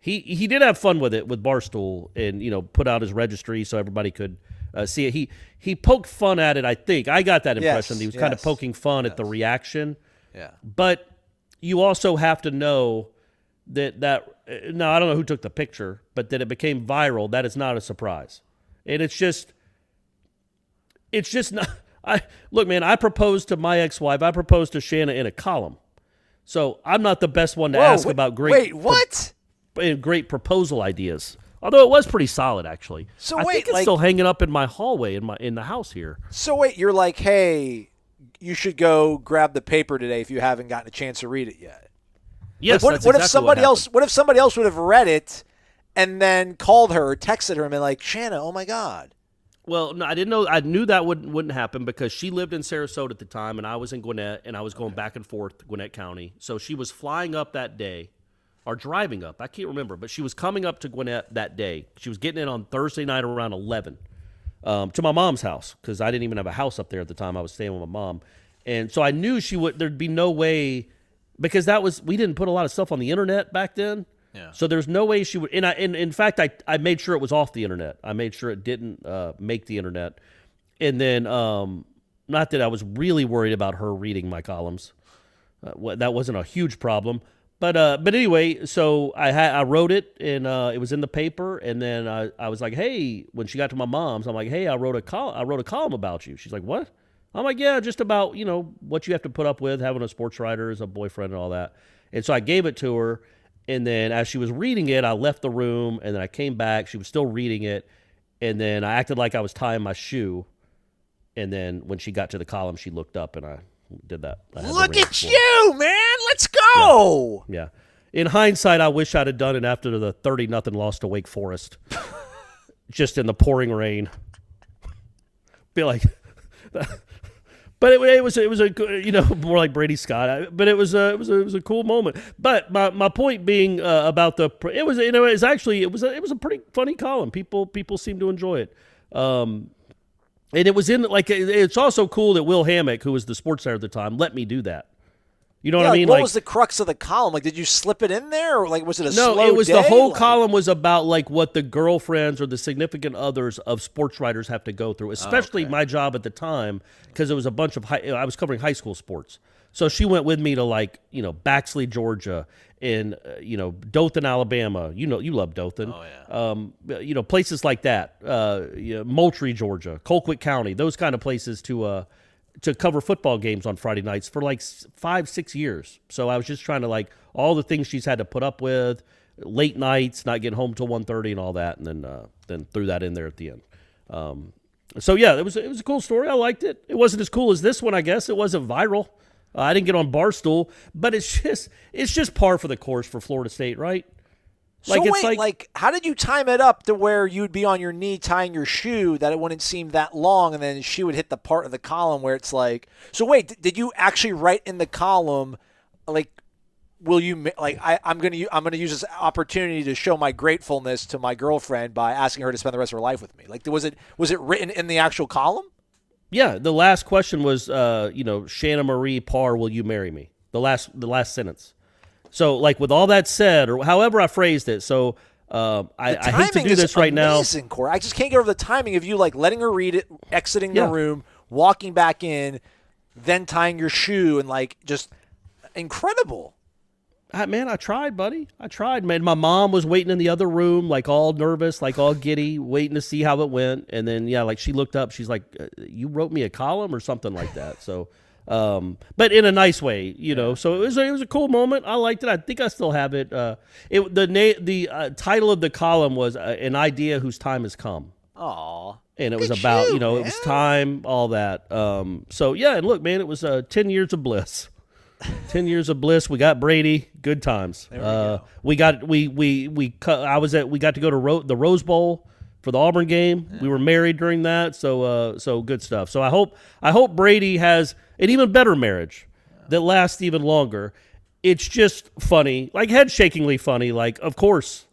he did have fun with it with Barstool and, put out his registry so everybody could see it. He poked fun at it, I think. I got that impression. He was kind of poking fun at the reaction. Yeah. But you also have to know that now, I don't know who took the picture, but that it became viral. That is not a surprise. And it's just not. Look, man, I proposed to my ex-wife. I proposed to Shanna in a column. So I'm not the best one to ask about great proposal ideas. Although it was pretty solid, actually. So I think it's still hanging up in my hallway in the house here. So wait, you're like, hey, you should go grab the paper today if you haven't gotten a chance to read it yet. Yes. What if somebody else would have read it and then called her or texted her and been like, Shanna, oh my God. Well, no, I didn't know. I knew that wouldn't happen because she lived in Sarasota at the time, and I was in Gwinnett, and I was going back and forth Gwinnett County. So she was flying up that day, or driving up. I can't remember, but she was coming up to Gwinnett that day. She was getting in on Thursday night around 11 to my mom's house because I didn't even have a house up there at the time. I was staying with my mom, and so I knew there'd be no way because we didn't put a lot of stuff on the internet back then. Yeah. So there's no way she would, and in fact, I made sure it was off the internet. I made sure it didn't make the internet, and then not that I was really worried about her reading my columns. That wasn't a huge problem, but anyway, so I wrote it, and it was in the paper, and then I was like, hey, when she got to my mom's, I'm like, hey, I wrote a column about you. She's like, what? I'm like, yeah, just about what you have to put up with having a sports writer as a boyfriend and all that, and so I gave it to her. And then as she was reading it, I left the room, and then I came back. She was still reading it, and then I acted like I was tying my shoe. And then when she got to the column, she looked up, and I did that. Look at you, man! Let's go! Yeah. In hindsight, I wish I'd have done it after the 30-0 loss to Wake Forest, just in the pouring rain. Be like... But it was a more like Brady Scott. But it was a cool moment. But my point being about it was a pretty funny column. People seem to enjoy it. And it was it's also cool that Will Hammock, who was the sports editor at the time, let me do that. You know what I mean? What was the crux of the column? Like, did you slip it in there, or was it a slow day? No, it was the whole column was about what the girlfriends or the significant others of sports writers have to go through. Especially my job at the time, because it was a bunch of I was covering high school sports. So she went with me to Baxley, Georgia, and Dothan, Alabama. You love Dothan. Oh yeah. Places like that. Moultrie, Georgia, Colquitt County, those kind of places to cover football games on Friday nights for 5-6 years. So I was just trying to all the things she's had to put up with, late nights, not getting home till 1:30 and all that, and then threw that in there at the end. So yeah, it was a cool story. I liked it. It wasn't as cool as this one, I guess. It wasn't viral. I didn't get on Barstool, but it's just par for the course for Florida State, right? So how did you time it up to where you'd be on your knee tying your shoe that it wouldn't seem that long, and then she would hit the part of the column where it's like, so wait, did you actually write in the column, will you, I'm going to use this opportunity to show my gratefulness to my girlfriend by asking her to spend the rest of her life with me? Was it written in the actual column? Yeah. The last question was, Shanna Marie Parr, will you marry me? The last sentence. So, with all that said, or however I phrased it, so I hate to do this right now. Corey. I just can't get over the timing of you letting her read it, exiting the room, walking back in, then tying your shoe, and like just incredible. Man, I tried, buddy. I tried, man. My mom was waiting in the other room, like all nervous, like all giddy, waiting to see how it went. And then, like she looked up. She's like, "You wrote me a column or something like that." So, but in a nice way, So it was a cool moment. I liked it. I think I still have it. The title of the column was "An Idea Whose Time Has Come." Aw. And it was about, it was time, all that. So yeah, and look, man, it was 10 years of bliss. 10 years of bliss. We got Brady. Good times. We got to go to the Rose Bowl for the Auburn game. Yeah. We were married during that, so good stuff. So I hope Brady has an even better marriage that lasts even longer. It's just funny, like head-shakingly funny. Like of course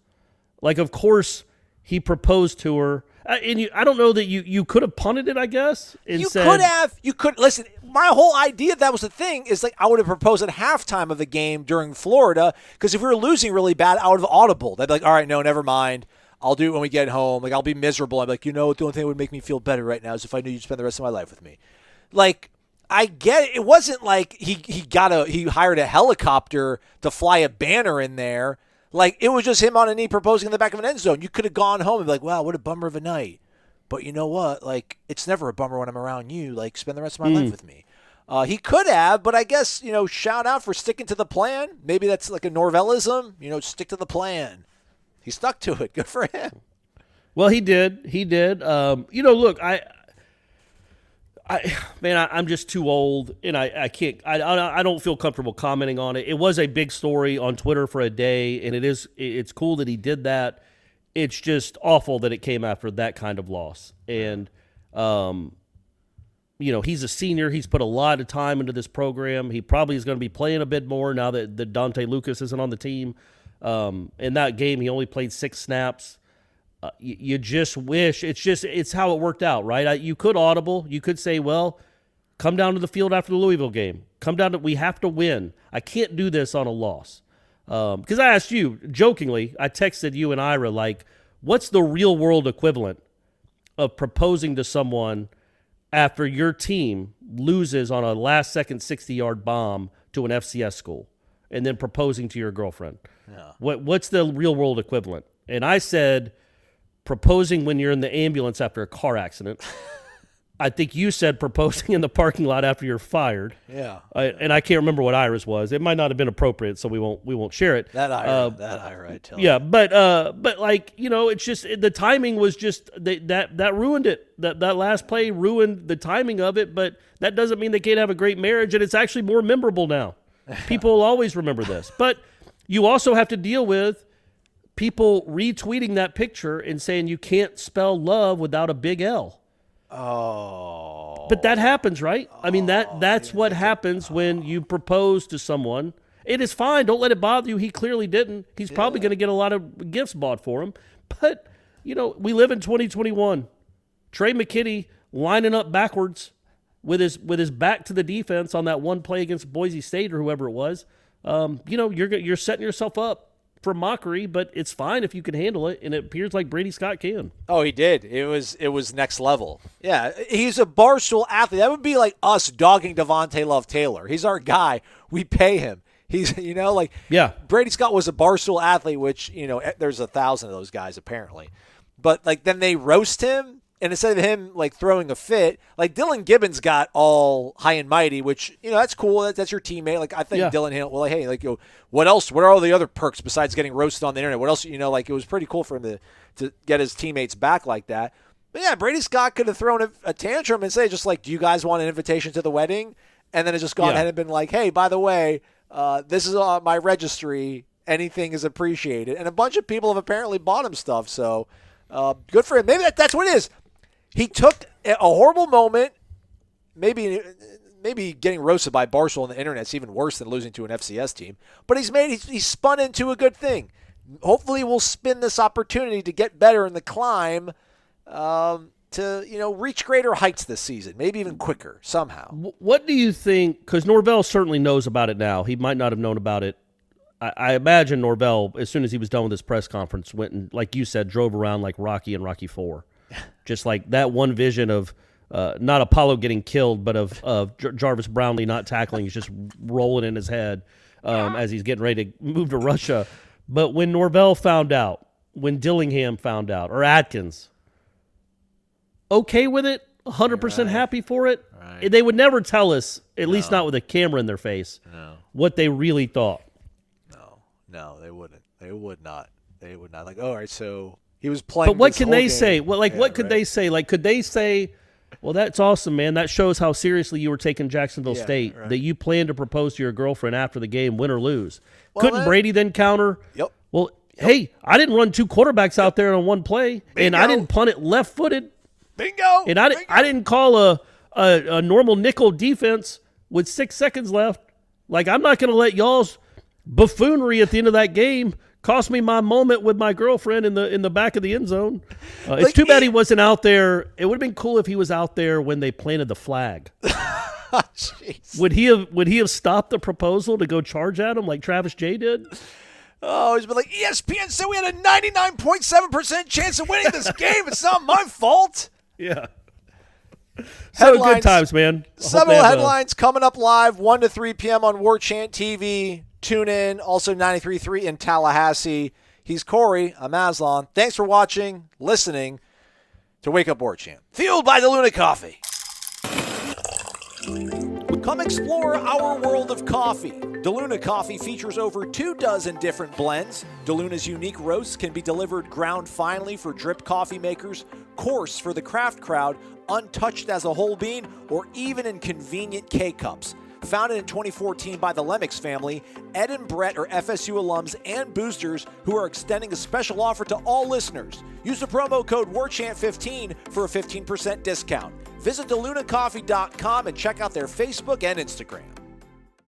he proposed to her. And I don't know that you could have punted it, I guess. You could listen. My whole idea that was the thing is like I would have proposed at halftime of the game during Florida, because if we were losing really bad, I would have audible. They'd be like, all right, no, never mind. I'll do it when we get home. Like I'll be miserable. I'm like, the only thing that would make me feel better right now is if I knew you'd spend the rest of my life with me. Like I get it. It wasn't like he hired a helicopter to fly a banner in there. Like, it was just him on a knee proposing in the back of an end zone. You could have gone home and be like, wow, what a bummer of a night. But you know what? Like, it's never a bummer when I'm around you. Like, spend the rest of my life with me. He could have, but I guess, shout out for sticking to the plan. Maybe that's like a Norvellism. Stick to the plan. He stuck to it. Good for him. Well, he did. Look, I'm just too old, and I can't. I don't feel comfortable commenting on it. It was a big story on Twitter for a day, and it's cool that he did that. It's just awful that it came after that kind of loss. And he's a senior. He's put a lot of time into this program. He probably is going to be playing a bit more now that Dante Lucas isn't on the team. In that game, he only played 6 snaps. You just wish it's how it worked out, right? You could audible. You could say, well, come down to the field after the Louisville game. We have to win. I can't do this on a loss. Because I asked you, jokingly, I texted you and Ira, like, what's the real world equivalent of proposing to someone after your team loses on a last second 60-yard bomb to an FCS school and then proposing to your girlfriend? Yeah. What's the real world equivalent? And I said, proposing when you're in the ambulance after a car accident. I think you said proposing in the parking lot after you're fired. Yeah. And I can't remember what Ira's was. It might not have been appropriate, so we won't share it. That Ira, I tell you. Yeah, but like, it's just the timing was just that ruined it. That last play ruined the timing of it, but that doesn't mean they can't have a great marriage, and it's actually more memorable now. People will always remember this. But you also have to deal with people retweeting that picture and saying you can't spell love without a big L. Oh. But that happens, right? I mean, that's what happens when you propose to someone. It is fine. Don't let it bother you. He clearly didn't. He's probably going to get a lot of gifts bought for him. But, we live in 2021. Trey McKinney lining up backwards with his back to the defense on that one play against Boise State or whoever it was. You're setting yourself up for mockery, but it's fine if you can handle it, and it appears like Brady Scott can. Oh, he did. It was next level. Yeah, he's a barstool athlete. That would be like us dogging Devontae Love Taylor. He's our guy. We pay him. He's, yeah. Brady Scott was a barstool athlete, which, there's 1,000 of those guys apparently. But, then they roast him, and instead of him, throwing a fit, Dylan Gibbons got all high and mighty, which, that's cool. That's your teammate. I think Dylan Hill, hey, what else? What are all the other perks besides getting roasted on the internet? What else, it was pretty cool for him to get his teammates back like that. But, yeah, Brady Scott could have thrown a tantrum and say, just do you guys want an invitation to the wedding? And then it just gone ahead and been like, hey, by the way, this is on my registry. Anything is appreciated. And a bunch of people have apparently bought him stuff, so good for him. Maybe that's what it is. He took a horrible moment, maybe getting roasted by Barstool on the internet is even worse than losing to an FCS team, but he's spun into a good thing. Hopefully we'll spin this opportunity to get better in the climb to reach greater heights this season, maybe even quicker somehow. What do you think, because Norvell certainly knows about it now. He might not have known about it. I imagine Norvell, as soon as he was done with his press conference, went and, like you said, drove around like Rocky and Rocky IV. Just like that one vision of not Apollo getting killed, but of Jarvis Brownlee not tackling. He's just rolling in his head as he's getting ready to move to Russia. But when Norvell found out, when Dillingham found out, or Atkins, okay with it, 100% happy for it. Right. They would never tell us, at least not with a camera in their face, what they really thought. No, they wouldn't. They would not. Like, all right, so he was playing. But what can they game. say? Well, like, what could they say? Like, could they say, well, that's awesome, man. That shows how seriously you were taking Jacksonville State, that you planned to propose to your girlfriend after the game, win or lose. Well, Couldn't Brady then counter? Yep. Well, hey, I didn't run 2 quarterbacks out there on one play, and I didn't punt it left-footed. Bingo. And I didn't call a normal nickel defense with 6 seconds left. Like, I'm not going to let y'all's buffoonery at the end of that game cost me my moment with my girlfriend in the back of the end zone. It's too bad he wasn't out there. It would have been cool if he was out there when they planted the flag. Would he have stopped the proposal to go charge at him like Travis J did? Oh, he's been like, ESPN said we had a 99.7% chance of winning this game. It's not my fault. Yeah. So good times, man. Several headlines coming up live 1 to 3 p.m. on Warchant TV. Tune in. Also 93.3 in Tallahassee. He's Corey. I'm Aslan. Thanks for watching, listening to Wake Up Warchant. Fueled by DeLuna Coffee. Come explore our world of coffee. DeLuna Coffee features over 24 different blends. DeLuna's unique roasts can be delivered ground finely for drip coffee makers, coarse for the craft crowd, untouched as a whole bean, or even in convenient K-Cups. Founded in 2014 by the Laments family, Ed and Brett are FSU alums and boosters who are extending a special offer to all listeners. Use the promo code WARCHANT15 for a 15% discount. Visit DeLunaCoffee.com and check out their Facebook and Instagram.